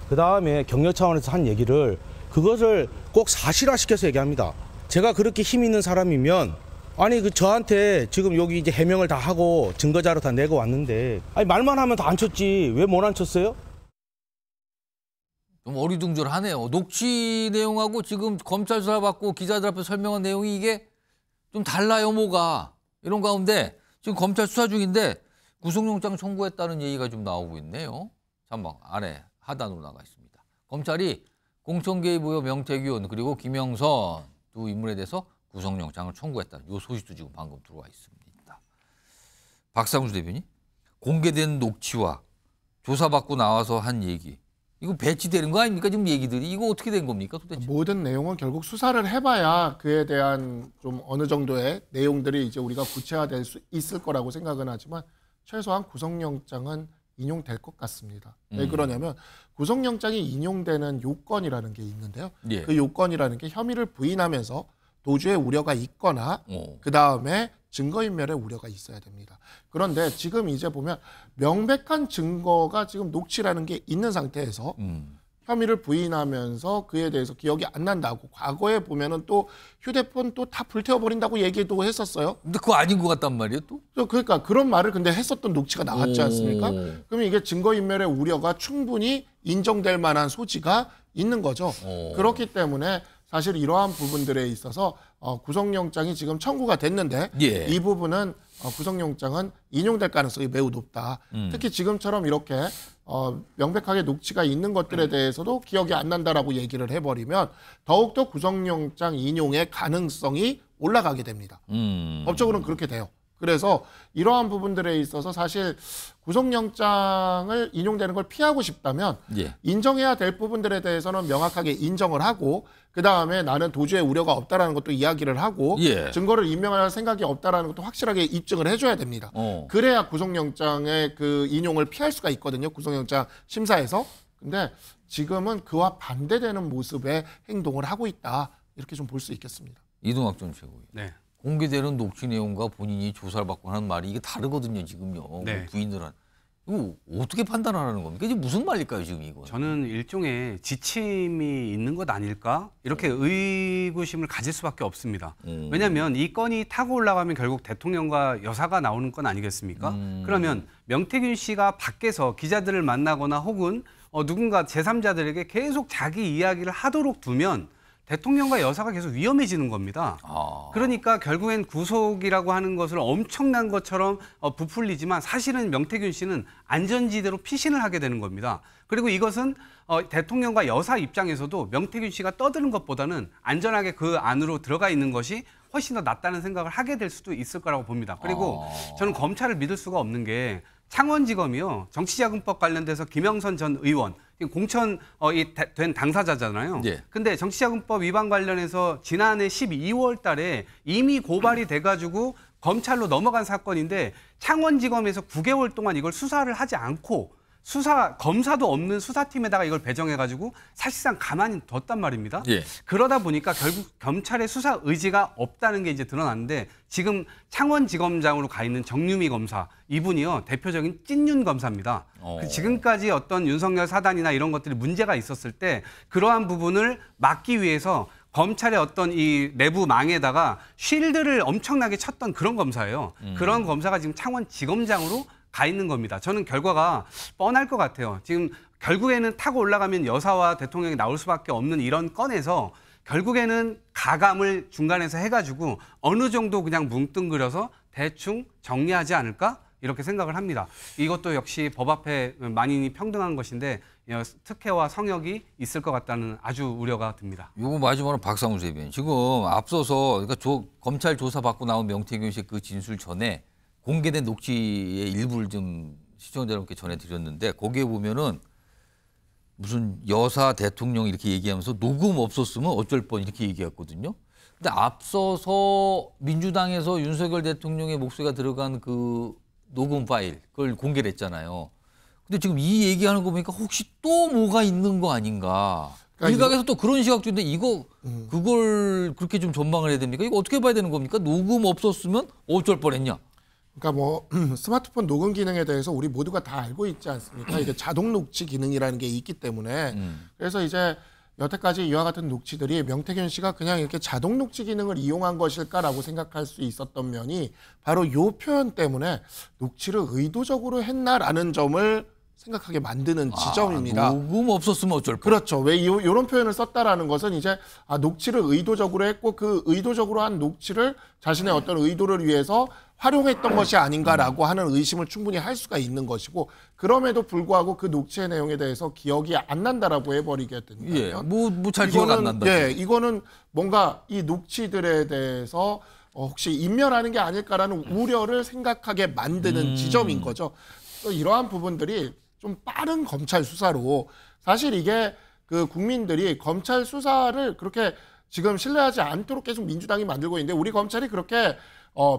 그 다음에 격려 차원에서 한 얘기를 그것을 꼭 사실화시켜서 얘기합니다. 제가 그렇게 힘 있는 사람이면 아니 그 저한테 지금 여기 이제 해명을 다 하고 증거자료 다 내고 왔는데 아니 말만 하면 다 안 쳤지 왜 못 안 쳤어요? 좀 어리둥절하네요. 녹취 내용하고 지금 검찰 수사 받고 기자들 앞에 설명한 내용이 이게 좀 달라요, 뭐가. 이런 가운데 지금 검찰 수사 중인데 구속영장 청구했다는 얘기가 좀 나오고 있네요. 잠깐 아래 하단으로 나가 있습니다. 검찰이 공천 개입 의혹 명태균 그리고 김영선 두 인물에 대해서 구속영장을 청구했다. 이 소식도 지금 방금 들어와 있습니다. 박상수 대변인, 공개된 녹취와 조사받고 나와서 한 얘기. 이거 배치되는 거 아닙니까? 지금 얘기들이. 이거 어떻게 된 겁니까 도대체? 모든 내용은 결국 수사를 해봐야 그에 대한 좀 어느 정도의 내용들이 이제 우리가 구체화될 수 있을 거라고 생각은 하지만 최소한 구속영장은 인용될 것 같습니다. 왜 그러냐면 구속영장이 인용되는 요건이라는 게 있는데요. 예. 그 요건이라는 게 혐의를 부인하면서 도주의 우려가 있거나 그다음에 증거인멸의 우려가 있어야 됩니다. 그런데 지금 이제 보면 명백한 증거가 지금 녹취라는 게 있는 상태에서 혐의를 부인하면서 그에 대해서 기억이 안 난다고 과거에 보면은 또 휴대폰 또 다 불태워버린다고 얘기도 했었어요. 근데 그거 아닌 것 같단 말이에요 또? 그러니까 그런 말을 근데 했었던 녹취가 나왔지 않습니까? 그러면 이게 증거인멸의 우려가 충분히 인정될 만한 소지가 있는 거죠. 그렇기 때문에 사실 이러한 부분들에 있어서 구속영장이 지금 청구가 됐는데 예. 이 부분은 구속영장은 인용될 가능성이 매우 높다. 특히 지금처럼 이렇게 명백하게 녹취가 있는 것들에 대해서도 기억이 안 난다라고 얘기를 해버리면 더욱더 구속영장 인용의 가능성이 올라가게 됩니다. 법적으로는 그렇게 돼요. 그래서 이러한 부분들에 있어서 사실 구속영장을 인용되는 걸 피하고 싶다면 예. 인정해야 될 부분들에 대해서는 명확하게 인정을 하고 그다음에 나는 도주의 우려가 없다라는 것도 이야기를 하고 예. 증거를 인멸할 생각이 없다라는 것도 확실하게 입증을 해줘야 됩니다. 그래야 구속영장의 그 인용을 피할 수가 있거든요. 구속영장 심사에서. 근데 지금은 그와 반대되는 모습의 행동을 하고 있다. 이렇게 좀 볼 수 있겠습니다. 이동학 전 최고위원. 네. 공개되는 녹취 내용과 본인이 조사를 받고 하는 말이 이게 다르거든요, 지금요. 네. 부인들 한. 이거 어떻게 판단하라는 겁니까? 이게 무슨 말일까요, 지금 이거? 저는 일종의 지침이 있는 것 아닐까? 이렇게 의구심을 가질 수밖에 없습니다. 왜냐하면 이 건이 타고 올라가면 결국 대통령과 여사가 나오는 건 아니겠습니까? 그러면 명태균 씨가 밖에서 기자들을 만나거나 혹은 누군가 제3자들에게 계속 자기 이야기를 하도록 두면 대통령과 여사가 계속 위험해지는 겁니다. 그러니까 결국엔 구속이라고 하는 것을 엄청난 것처럼 부풀리지만 사실은 명태균 씨는 안전지대로 피신을 하게 되는 겁니다. 그리고 이것은 대통령과 여사 입장에서도 명태균 씨가 떠드는 것보다는 안전하게 그 안으로 들어가 있는 것이 훨씬 더 낫다는 생각을 하게 될 수도 있을 거라고 봅니다. 그리고 저는 검찰을 믿을 수가 없는 게 창원지검이요. 정치자금법 관련돼서 김영선 전 의원 공천된 당사자잖아요. 예. 근데 정치자금법 위반 관련해서 지난해 12월 달에 이미 고발이 돼가지고 검찰로 넘어간 사건인데 창원지검에서 9개월 동안 이걸 수사를 하지 않고 검사도 없는 수사팀에다가 이걸 배정해가지고 사실상 가만히 뒀단 말입니다. 예. 그러다 보니까 결국 검찰의 수사 의지가 없다는 게 이제 드러났는데 지금 창원지검장으로 가 있는 정유미 검사 이분이요 대표적인 찐윤 검사입니다. 지금까지 어떤 윤석열 사단이나 이런 것들이 문제가 있었을 때 그러한 부분을 막기 위해서 검찰의 어떤 이 내부 망에다가 쉴드를 엄청나게 쳤던 그런 검사예요. 그런 검사가 지금 창원지검장으로 가 있는 겁니다. 저는 결과가 뻔할 것 같아요. 지금 결국에는 타고 올라가면 여사와 대통령이 나올 수밖에 없는 이런 건에서 결국에는 가감을 중간에서 해가지고 어느 정도 그냥 뭉뚱그려서 대충 정리하지 않을까? 이렇게 생각을 합니다. 이것도 역시 법 앞에 만인이 평등한 것인데 특혜와 성역이 있을 것 같다는 아주 우려가 듭니다. 요거 마지막으로 박상수 대변인. 지금 앞서서 그러니까 검찰 조사 받고 나온 명태균 씨 그 진술 전에 공개된 녹취의 일부를 좀 시청자 여러분께 전해드렸는데 거기에 보면은 무슨 여사 대통령 이렇게 얘기하면서 녹음 없었으면 어쩔 뻔 이렇게 얘기했거든요. 근데 앞서서 민주당에서 윤석열 대통령의 목소리가 들어간 그 녹음 파일 그걸 공개를 했잖아요. 근데 지금 이 얘기하는 거 보니까 혹시 또 뭐가 있는 거 아닌가. 그러니까 일각에서 또 그런 시각도 있는데 그걸 그렇게 좀 전망을 해야 됩니까? 이거 어떻게 봐야 되는 겁니까? 녹음 없었으면 어쩔 뻔했냐. 그러니까 뭐 스마트폰 녹음 기능에 대해서 우리 모두가 다 알고 있지 않습니까? 이게 자동 녹취 기능이라는 게 있기 때문에 그래서 이제 여태까지 이와 같은 녹취들이 명태균 씨가 그냥 이렇게 자동 녹취 기능을 이용한 것일까라고 생각할 수 있었던 면이 바로 이 표현 때문에 녹취를 의도적으로 했나라는 점을 생각하게 만드는 지점입니다. 녹음 없었으면 어쩔 뻔. 그렇죠. 왜 이런 표현을 썼다라는 것은 이제 녹취를 의도적으로 했고 그 의도적으로 한 녹취를 자신의 어떤 의도를 위해서 활용했던 것이 아닌가라고 하는 의심을 충분히 할 수가 있는 것이고 그럼에도 불구하고 그 녹취의 내용에 대해서 기억이 안 난다라고 해버리게 된다면 예, 뭐 잘 기억 안 난다. 예, 이거는 뭔가 이 녹취들에 대해서 혹시 인멸하는 게 아닐까라는 우려를 생각하게 만드는 지점인 거죠. 또 이러한 부분들이 좀 빠른 검찰 수사로 사실 이게 그 국민들이 검찰 수사를 그렇게 지금 신뢰하지 않도록 계속 민주당이 만들고 있는데 우리 검찰이 그렇게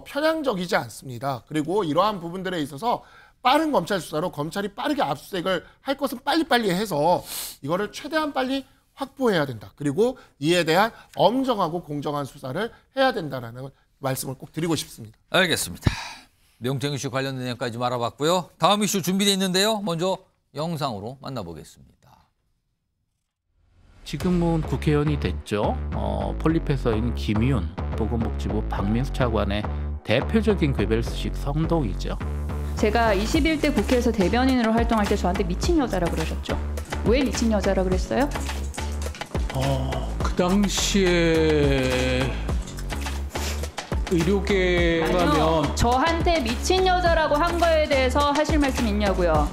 편향적이지 않습니다. 그리고 이러한 부분들에 있어서 빠른 검찰 수사로 검찰이 빠르게 압수수색을 할 것은 빨리빨리 해서 이거를 최대한 빨리 확보해야 된다. 그리고 이에 대한 엄정하고 공정한 수사를 해야 된다라는 말씀을 꼭 드리고 싶습니다. 알겠습니다. 명태균 씨 관련된 내용까지 알아봤고요. 다음 이슈 준비되어 있는데요. 먼저 영상으로 만나보겠습니다. 지금은 국회의원이 됐죠. 폴리페서인 김희훈, 보건복지부 박민수 차관의 대표적인 괴벨스식 선동이죠. 제가 21대 국회에서 대변인으로 활동할 때 저한테 미친 여자라고 그러셨죠. 왜 미친 여자라고 그랬어요? 그 당시에 의료계라면 저한테 미친 여자라고 한 거에 대해서 하실 말씀 있냐고요?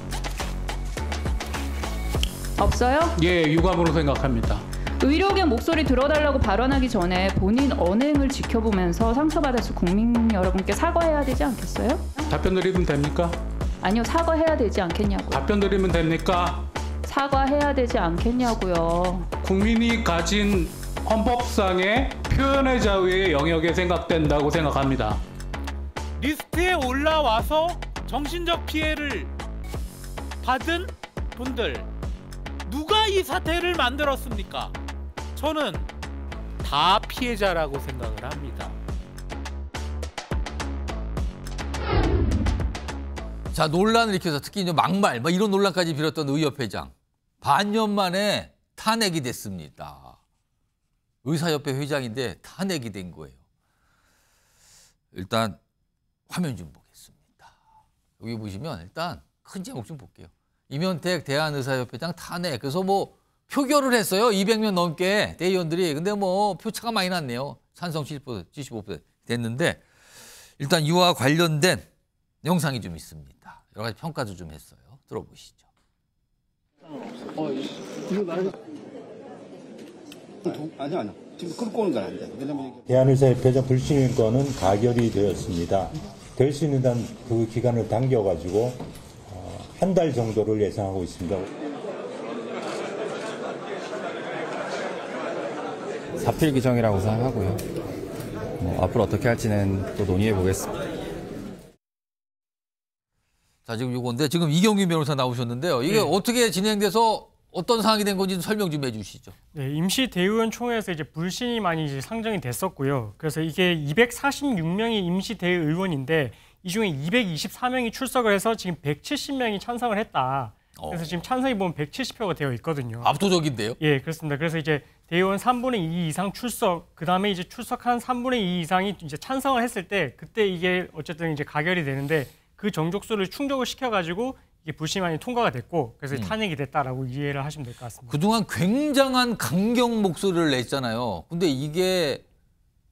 없어요? 예, 유감으로 생각합니다. 의료계 목소리 들어달라고 발언하기 전에 본인 언행을 지켜보면서 상처받았을 국민 여러분께 사과해야 되지 않겠어요? 답변 드리면 됩니까? 아니요, 사과해야 되지 않겠냐고요. 답변 드리면 됩니까? 사과해야 되지 않겠냐고요. 국민이 가진 헌법상의 표현의 자유의 영역에 생각된다고 생각합니다. 리스트에 올라와서 정신적 피해를 받은 분들 누가 이 사태를 만들었습니까? 저는 다 피해자라고 생각을 합니다. 자, 논란을 일으켜서 특히 이제 막말 이런 논란까지 빌었던 의협회장 반년 만에 탄핵이 됐습니다. 의사협회 회장인데 탄핵이 된 거예요. 일단 화면 좀 보겠습니다. 여기 보시면 일단 큰 제목 좀 볼게요. 이면택 대한의사협회장 탄핵. 그래서 뭐 표결을 했어요. 200명 넘게 대의원들이. 근데 뭐 표차가 많이 났네요. 찬성 70%, 75% 됐는데 일단 이와 관련된 영상이 좀 있습니다. 여러 가지 평가도 좀 했어요. 들어보시죠. 아니요. 지금 끌고 오는 건 안 돼. 왜냐면 대한의사협회장 불신임 건은 가결이 되었습니다. 될 수 있는 한 그 기간을 당겨가지고 한 달 정도를 예상하고 있습니다. 사필 규정이라고 생각하고요. 앞으로 어떻게 할지는 또 논의해 보겠습니다. 자, 지금 요건데 지금 이경규 변호사 나오셨는데요. 이게 어떻게 진행돼서 어떤 상황이 된 건지 설명 좀 해주시죠. 네, 임시 대의원 총회에서 이제 불신이 많이 이제 상정이 됐었고요. 그래서 이게 246명이 임시 대의원인데 이 중에 224명이 출석을 해서 지금 170명이 찬성을 했다. 그래서 지금 찬성이 보면 170표가 되어 있거든요. 압도적인데요? 예, 그렇습니다. 그래서 이제 대의원 3분의 2 이상 출석, 그 다음에 이제 출석한 3분의 2 이상이 이제 찬성을 했을 때 그때 이게 어쨌든 이제 가결이 되는데 그 정족수를 충족을 시켜가지고 이게 불신안이 통과가 됐고 그래서 탄핵이 됐다라고 이해를 하시면 될 것 같습니다. 그동안 굉장한 강경 목소리를 냈잖아요. 근데 이게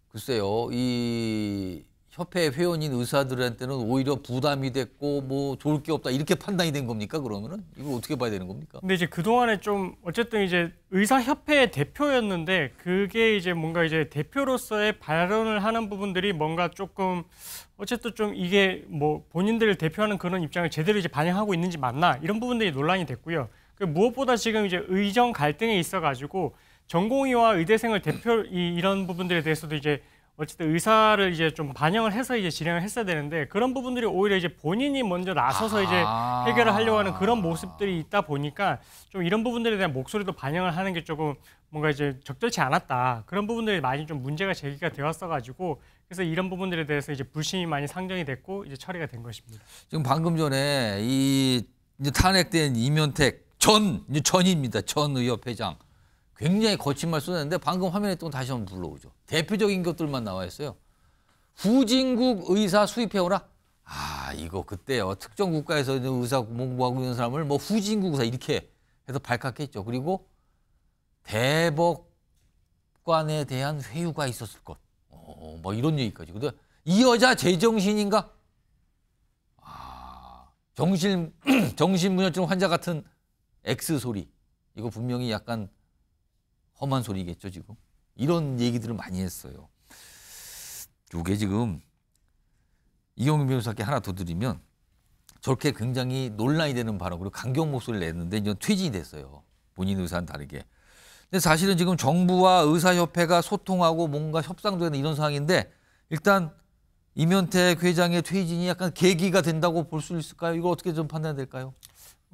글쎄요, 이 협회 회원인 의사들한테는 오히려 부담이 됐고 뭐 좋을 게 없다 이렇게 판단이 된 겁니까? 그러면은 이거 어떻게 봐야 되는 겁니까? 근데 이제 그 동안에 좀 어쨌든 이제 의사협회의 대표였는데 그게 이제 뭔가 이제 대표로서의 발언을 하는 부분들이 뭔가 조금 어쨌든 좀 이게 뭐 본인들을 대표하는 그런 입장을 제대로 이제 반영하고 있는지 맞나 이런 부분들이 논란이 됐고요. 무엇보다 지금 이제 의정 갈등에 있어가지고 전공의와 의대생을 대표 이런 부분들에 대해서도 이제 어쨌든 의사를 이제 좀 반영을 해서 이제 진행을 했어야 되는데 그런 부분들이 오히려 이제 본인이 먼저 나서서 이제 해결을 하려고 하는 그런 모습들이 있다 보니까 좀 이런 부분들에 대한 목소리도 반영을 하는 게 조금 뭔가 이제 적절치 않았다. 그런 부분들이 많이 좀 문제가 제기가 되었어가지고 그래서 이런 부분들에 대해서 이제 불신이 많이 상정이 됐고 이제 처리가 된 것입니다. 지금 방금 전에 이 이제 탄핵된 이면택 전입니다. 전 의협회장. 굉장히 거친 말 쏟았는데 방금 화면에 또 다시 한번 불러오죠. 대표적인 것들만 나와 있어요. 후진국 의사 수입해오라. 아, 이거 그때요. 특정 국가에서 의사 공부하고 있는 사람을 뭐 후진국 의사 이렇게 해서 발칵했죠. 그리고 대법관에 대한 회유가 있었을 것. 뭐 이런 얘기까지. 근데 이 여자 제정신인가? 아, 정신분열증 환자 같은 X 소리. 이거 분명히 약간 험한 소리겠죠, 지금. 이런 얘기들을 많이 했어요. 이게 지금 이경규 변호사께 하나 더 드리면 저렇게 굉장히 논란이 되는 발언 그리고 강경 목소리를 냈는데 이제 퇴진이 됐어요. 본인 의사는 다르게. 근데 사실은 지금 정부와 의사협회가 소통하고 뭔가 협상도 되는 이런 상황인데 일단 임현택 회장의 퇴진이 약간 계기가 된다고 볼 수 있을까요? 이거 어떻게 좀 판단될까요?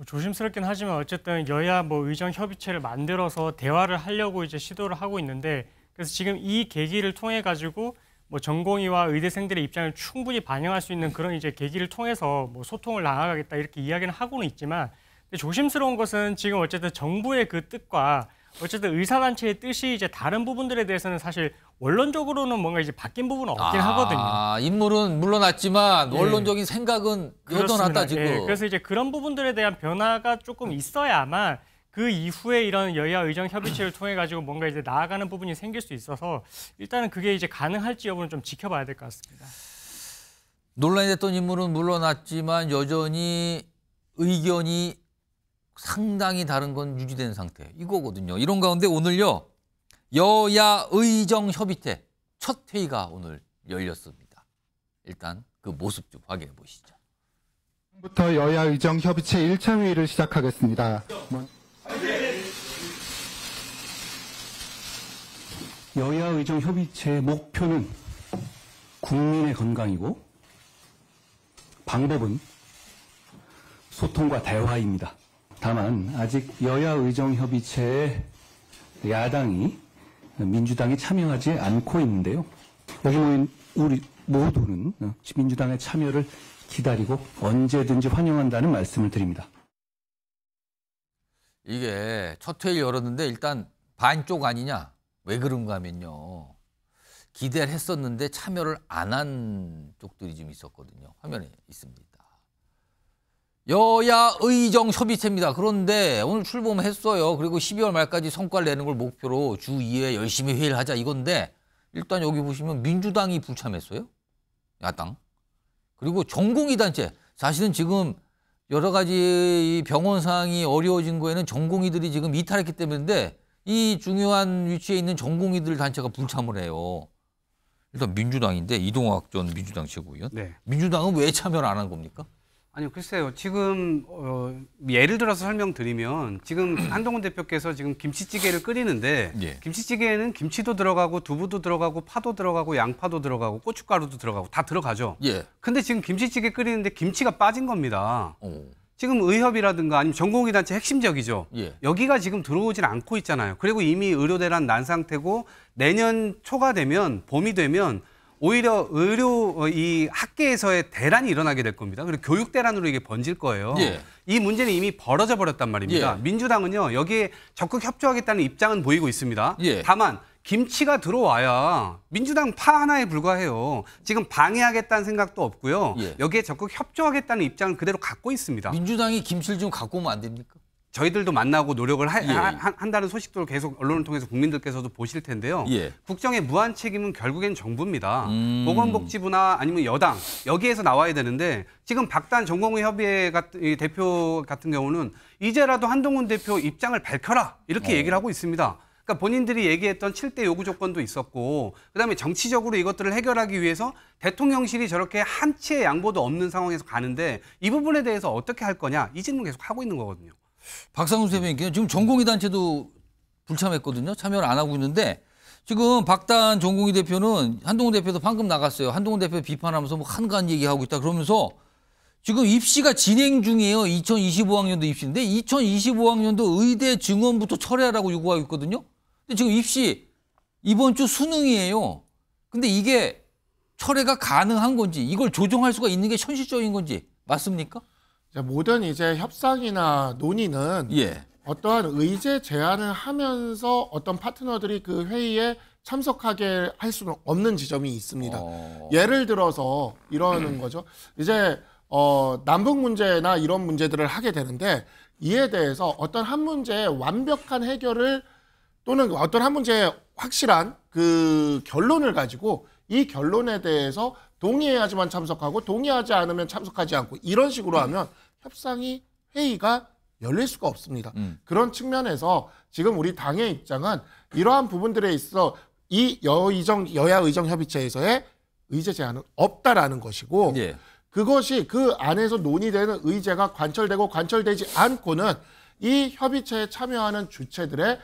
조심스럽긴 하지만 어쨌든 여야 뭐 의정 협의체를 만들어서 대화를 하려고 이제 시도를 하고 있는데 그래서 지금 이 계기를 통해 가지고 뭐 전공의와 의대생들의 입장을 충분히 반영할 수 있는 그런 이제 계기를 통해서 뭐 소통을 나아가겠다 이렇게 이야기는 하고는 있지만 근데 조심스러운 것은 지금 어쨌든 정부의 그 뜻과 어쨌든 의사단체의 뜻이 이제 다른 부분들에 대해서는 사실 원론적으로는 뭔가 이제 바뀐 부분은 없긴 하거든요. 아, 인물은 물러났지만 원론적인 생각은 여전하다 지금. 예, 그래서 이제 그런 부분들에 대한 변화가 조금 있어야만 그 이후에 이런 여야 의정 협의체를 통해 가지고 뭔가 이제 나아가는 부분이 생길 수 있어서 일단은 그게 이제 가능할지 여부는 좀 지켜봐야 될 것 같습니다. 논란이 됐던 인물은 물러났지만 여전히 의견이 상당히 다른 건 유지된 상태 이거거든요. 이런 가운데 오늘요 여야 의정 협의체 첫 회의가 오늘 열렸습니다. 일단 그 모습 좀 확인해 보시죠. 부터 여야 의정 협의체 1차 회의를 시작하겠습니다. 여야 의정 협의체의 목표는 국민의 건강이고 방법은 소통과 대화입니다. 다만 아직 여야 의정 협의체에 야당이 민주당이 참여하지 않고 있는데요. 여기 모인 우리 모두는 민주당의 참여를 기다리고 언제든지 환영한다는 말씀을 드립니다. 이게 첫 회의를 열었는데 일단 반쪽 아니냐? 왜 그런가 하면요. 기대를 했었는데 참여를 안 한 쪽들이 좀 있었거든요. 화면에 있습니다. 여야 의정 협의체입니다. 그런데 오늘 출범했어요. 그리고 12월 말까지 성과를 내는 걸 목표로 주 2회 열심히 회의를 하자 이건데 일단 여기 보시면 민주당이 불참했어요. 야당. 그리고 전공의 단체. 사실은 지금 여러 가지 병원 상황이 어려워진 거에는 전공의들이 지금 이탈했기 때문인데 이 중요한 위치에 있는 전공의들 단체가 불참을 해요. 일단 민주당인데 이동학 전 민주당 최고위원. 네. 민주당은 왜 참여를 안 한 겁니까? 아니요, 글쎄요. 지금 예를 들어서 설명드리면 지금 한동훈 대표께서 지금 김치찌개를 끓이는데 예. 김치찌개에는 김치도 들어가고 두부도 들어가고 파도 들어가고 양파도 들어가고 고춧가루도 들어가고 다 들어가죠. 예. 근데 지금 김치찌개 끓이는데 김치가 빠진 겁니다. 지금 의협이라든가 아니면 전공의 단체 핵심 지역이죠. 예. 여기가 지금 들어오질 않고 있잖아요. 그리고 이미 의료대란 난 상태고 내년 초가 되면 봄이 되면 오히려 의료 이 학계에서의 대란이 일어나게 될 겁니다. 그리고 교육 대란으로 이게 번질 거예요. 예. 이 문제는 이미 벌어져 버렸단 말입니다. 예. 민주당은요 여기에 적극 협조하겠다는 입장은 보이고 있습니다. 예. 다만 김치가 들어와야 민주당 파 하나에 불과해요. 지금 방해하겠다는 생각도 없고요. 예. 여기에 적극 협조하겠다는 입장을 그대로 갖고 있습니다. 민주당이 김치를 좀 갖고 오면 안 됩니까? 저희들도 만나고 노력을 예. 한다는 소식들을 계속 언론을 통해서 국민들께서도 보실 텐데요. 예. 국정의 무한 책임은 결국엔 정부입니다. 보건복지부나 아니면 여당 여기에서 나와야 되는데 지금 박단 전공의협의회 대표 같은 경우는 이제라도 한동훈 대표 입장을 밝혀라 이렇게 얘기를 하고 있습니다. 그러니까 본인들이 얘기했던 7대 요구 조건도 있었고 그다음에 정치적으로 이것들을 해결하기 위해서 대통령실이 저렇게 한 치의 양보도 없는 상황에서 가는데 이 부분에 대해서 어떻게 할 거냐 이 질문 계속 하고 있는 거거든요. 박상훈 대변인께서 지금 전공의 단체도 불참했거든요. 참여를 안 하고 있는데 지금 박단 전공의 대표는 한동훈 대표도 방금 나갔어요. 한동훈 대표 비판하면서 뭐 한가한 얘기하고 있다 그러면서 지금 입시가 진행 중이에요. 2025학년도 입시인데 2025학년도 의대 증원부터 철회하라고 요구하고 있거든요. 근데 지금 입시 이번 주 수능이에요. 근데 이게 철회가 가능한 건지 이걸 조정할 수가 있는 게 현실적인 건지 맞습니까? 모든 이제 협상이나 논의는 예. 어떠한 의제 제안을 하면서 어떤 파트너들이 그 회의에 참석하게 할 수는 없는 지점이 있습니다. 예를 들어서 이러는 거죠. 이제 남북 문제나 이런 문제들을 하게 되는데 이에 대해서 어떤 한 문제의 완벽한 해결을 또는 어떤 한 문제의 확실한 그 결론을 가지고 이 결론에 대해서 동의해야지만 참석하고 동의하지 않으면 참석하지 않고 이런 식으로 하면 협상이 회의가 열릴 수가 없습니다. 그런 측면에서 지금 우리 당의 입장은 이러한 부분들에 있어 이 여야 의정 협의체에서의 의제 제한은 없다라는 것이고 예. 그것이 그 안에서 논의되는 의제가 관철되고 관철되지 않고는 이 협의체에 참여하는 주체들의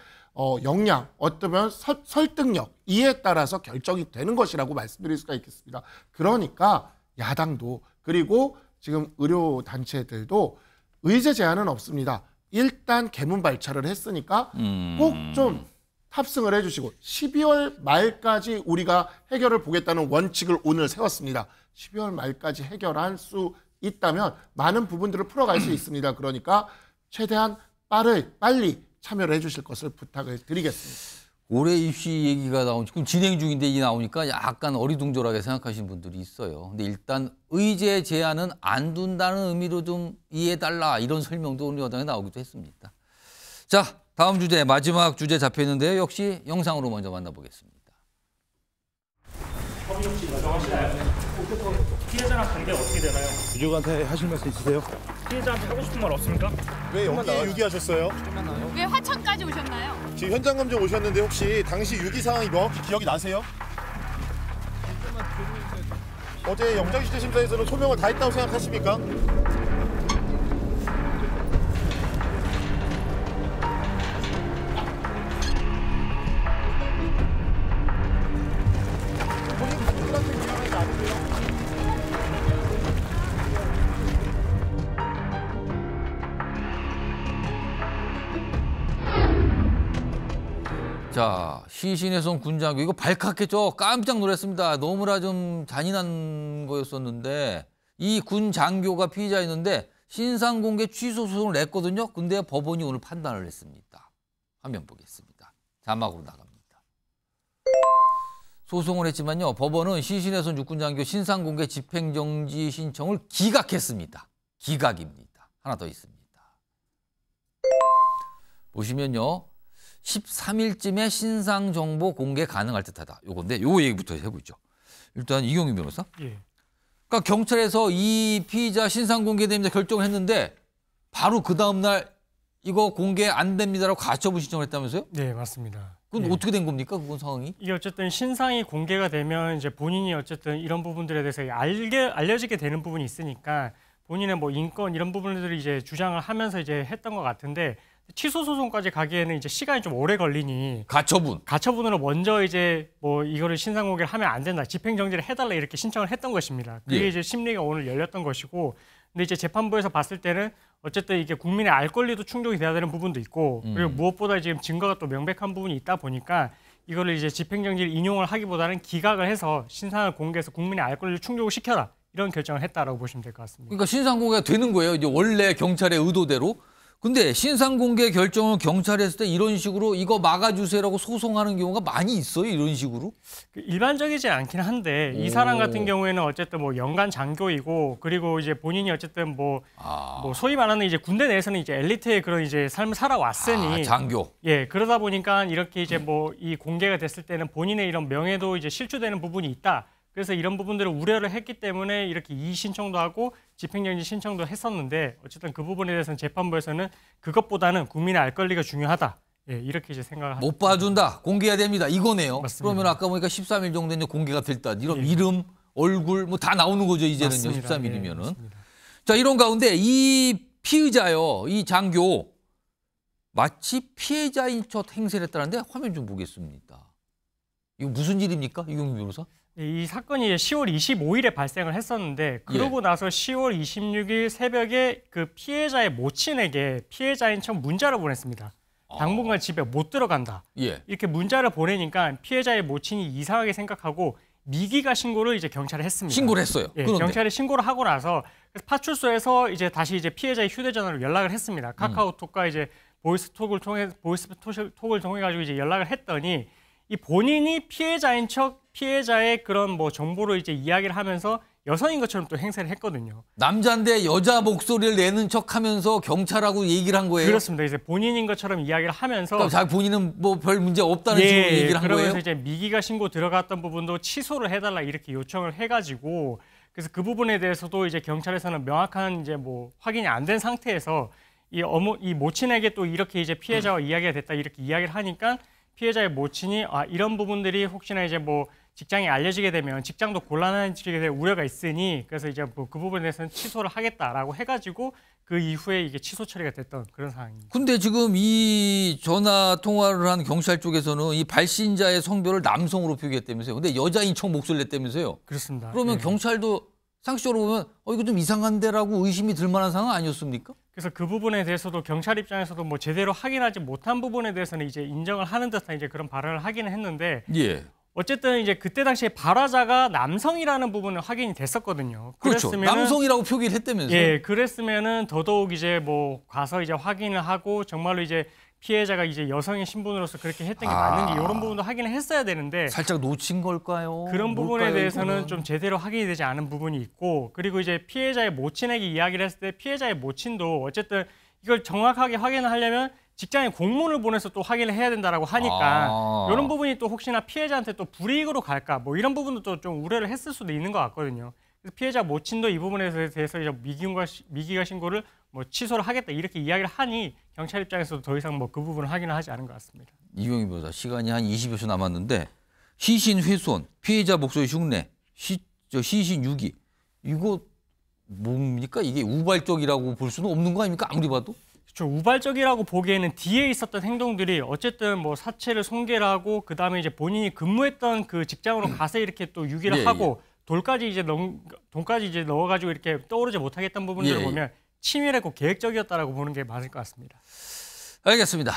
역량, 어쩌면 설득력, 이에 따라서 결정이 되는 것이라고 말씀드릴 수가 있겠습니다. 그러니까 야당도 그리고 지금 의료단체들도 의제 제한은 없습니다. 일단 개문 발차를 했으니까 꼭 좀 탑승을 해주시고 12월 말까지 우리가 해결을 보겠다는 원칙을 오늘 세웠습니다. 12월 말까지 해결할 수 있다면 많은 부분들을 풀어갈 수 있습니다. 그러니까 최대한 빨리 참여를 해주실 것을 부탁을 드리겠습니다. 올해 입시 얘기가 지금 진행 중인데 이게 나오니까 약간 어리둥절하게 생각하시는 분들이 있어요. 근데 일단 의제 제한은 안 둔다는 의미로 좀 이해해달라 이런 설명도 오늘 여당에 나오기도 했습니다. 자, 다음 주제 마지막 주제 잡혀 있는데요. 역시 영상으로 먼저 만나보겠습니다. 피해자랑 관계 어떻게 되나요? 유족한테 하실 말씀 있으세요? 피해자한테 하고 싶은 말 없습니까? 왜 여기에 유기하셨어요? 왜 화천까지 오셨나요? 지금 현장 검증 오셨는데 혹시 당시 유기 상황이 명확히 기억이 나세요? 어제 영장실질심사에서는 소명을 다 했다고 생각하십니까? 자, 시신에선 군장교 이거 발칵했죠. 깜짝 놀랐습니다. 너무나 좀 잔인한 거였었는데 이 군 장교가 피의자였는데 신상공개 취소 소송을 냈거든요. 근데 법원이 오늘 판단을 했습니다. 화면 보겠습니다. 자막으로 나갑니다. 소송을 했지만요. 법원은 시신에선 육군장교 신상공개 집행정지 신청을 기각했습니다. 기각입니다. 하나 더 있습니다. 보시면요. 13일쯤에 신상 정보 공개 가능할 듯하다. 요건데 요 얘기부터 해보죠. 일단 이경규 변호사. 예. 그러니까 경찰에서 이 피의자 신상 공개됩니다 결정을 했는데 바로 그 다음 날 이거 공개 안 됩니다라고 가처분 신청을 했다면서요? 네, 맞습니다. 그건 예. 어떻게 된 겁니까? 그건 상황이? 이게 어쨌든 신상이 공개가 되면 이제 본인이 어쨌든 이런 부분들에 대해서 알려지게 되는 부분이 있으니까 본인의 뭐 인권 이런 부분들을 이제 주장을 하면서 이제 했던 것 같은데 취소 소송까지 가기에는 이제 시간이 좀 오래 걸리니 가처분으로 먼저 이제 뭐 이거를 신상 공개를 하면 안 된다, 집행 정지를 해달라 이렇게 신청을 했던 것입니다. 그게 이제 심리가 오늘 열렸던 것이고, 근데 이제 재판부에서 봤을 때는 어쨌든 이게 국민의 알 권리도 충족이 돼야 되는 부분도 있고, 그리고 무엇보다 지금 증거가 또 명백한 부분이 있다 보니까 이거를 이제 집행 정지를 인용을 하기보다는 기각을 해서 신상을 공개해서 국민의 알 권리를 충족을 시켜라 이런 결정을 했다라고 보시면 될 것 같습니다. 그러니까 신상 공개가 되는 거예요. 이제 원래 경찰의 의도대로. 근데 신상 공개 결정을 경찰이 했을 때 이런 식으로 이거 막아주세요라고 소송하는 경우가 많이 있어요. 이런 식으로? 일반적이지 않긴 한데 이 사람 같은 경우에는 어쨌든 뭐 연간 장교이고, 그리고 이제 본인이 어쨌든 뭐 소위 말하는 이제 군대 내에서는 이제 엘리트의 그런 이제 삶을 살아왔으니 장교. 예, 그러다 보니까 이렇게 이제 뭐 이 공개가 됐을 때는 본인의 이런 명예도 이제 실추되는 부분이 있다. 그래서 이런 부분들을 우려를 했기 때문에 이렇게 이의 신청도 하고 집행정지 신청도 했었는데, 어쨌든 그 부분에 대해서는 재판부에서는 그것보다는 국민의 알 권리가 중요하다. 예, 이렇게 이제 생각을 합니다. 못 봐준다. 공개해야 됩니다. 이거네요. 맞습니다. 그러면 아까 보니까 13일 정도 이제 공개가 됐다. 이런 이름, 얼굴 뭐 다 나오는 거죠. 이제는요. 맞습니다. 13일이면은. 자, 이런 가운데 이 피의자요. 이 장교 마치 피해자인 척 행세를 했다는데 화면 좀 보겠습니다. 이거 무슨 일입니까? 이경규 변호사? 이 사건이 10월 25일에 발생을 했었는데, 그러고 나서 10월 26일 새벽에 그 피해자의 모친에게 피해자인 척 문자를 보냈습니다. 당분간 집에 못 들어간다. 이렇게 문자를 보내니까 피해자의 모친이 이상하게 생각하고 미기가 신고를 이제 경찰에 했습니다. 신고를 했어요. 예, 경찰에 신고를 하고 나서 파출소에서 이제 다시 이제 피해자의 휴대전화로 연락을 했습니다. 카카오톡과 이제 보이스톡을 통해 가지고 이제 연락을 했더니 이 본인이 피해자인 척 피해자의 그런 뭐 정보를 이제 이야기를 하면서 여성인 것처럼 또 행세를 했거든요. 남자인데 여자 목소리를 내는 척하면서 경찰하고 얘기를 한 거예요. 그렇습니다. 이제 본인인 것처럼 이야기를 하면서 그러니까 자기 본인은 뭐 별 문제 없다는 식으로 얘기를 한 거예요. 그러면서 이제 미기가 신고 들어갔던 부분도 취소를 해달라 이렇게 요청을 해가지고 그래서 그 부분에 대해서도 이제 경찰에서는 명확한 이제 뭐 확인이 안 된 상태에서 이 모친에게 또 이렇게 이제 피해자와 이야기가 됐다 이렇게 이야기를 하니까 피해자의 모친이 이런 부분들이 혹시나 이제 뭐 직장에 알려지게 되면 직장도 곤란해지게 될 우려가 있으니 그래서 이제 뭐 그 부분에 대해서는 취소를 하겠다라고 해가지고 그 이후에 이게 취소 처리가 됐던 그런 상황입니다. 근데 지금 이 전화 통화를 한 경찰 쪽에서는 이 발신자의 성별을 남성으로 표기했다면서요. 근데 여자인 척 목소리를 냈다면서요. 그렇습니다. 그러면 경찰도 상식적으로 보면 이거 좀 이상한데라고 의심이 들 만한 상황 아니었습니까? 그래서 그 부분에 대해서도 경찰 입장에서도 뭐 제대로 확인하지 못한 부분에 대해서는 이제 인정을 하는 듯한 이제 그런 발언을 하기는 했는데 예. 어쨌든 이제 그때 당시에 발화자가 남성이라는 부분은 확인이 됐었거든요. 그렇죠. 남성이라고 표기를 했다면서요. 예, 그랬으면은 더더욱 이제 뭐 가서 이제 확인을 하고 정말로 이제 피해자가 이제 여성의 신분으로서 그렇게 했던 게 맞는지 이런 부분도 확인을 했어야 되는데 살짝 놓친 걸까요? 그런 부분에 뭘까요, 대해서는 이거는? 좀 제대로 확인이 되지 않은 부분이 있고 그리고 이제 피해자의 모친에게 이야기를 했을 때 피해자의 모친도 어쨌든 이걸 정확하게 확인을 하려면 직장에 공문을 보내서 또 확인을 해야 된다라고 하니까 이런 부분이 또 혹시나 피해자한테 또 불이익으로 갈까 뭐 이런 부분도 또 좀 우려를 했을 수도 있는 것 같거든요. 그래서 피해자 모친도 이 부분에 대해서 이제 미기가 신고를 뭐 취소를 하겠다 이렇게 이야기를 하니 경찰 입장에서도 더 이상 뭐 그 부분을 확인을 하지 않은 것 같습니다. 이용희 변호사 시간이 한 20여 초 남았는데 시신 훼손, 피해자 목소리 흉내, 시신 유기 이거 뭡니까? 이게 우발적이라고 볼 수는 없는 거 아닙니까? 아무리 봐도. 그렇죠. 우발적이라고 보기에는 뒤에 있었던 행동들이 어쨌든 뭐 사체를 손괴를 하고 그다음에 이제 본인이 근무했던 그 직장으로 가서 이렇게 또 유기를 하고 돌까지 이제 넣어가지고 이렇게 떠오르지 못하게 했던 부분들을 보면 치밀했고 계획적이었다라고 보는 게 맞을 것 같습니다. 알겠습니다.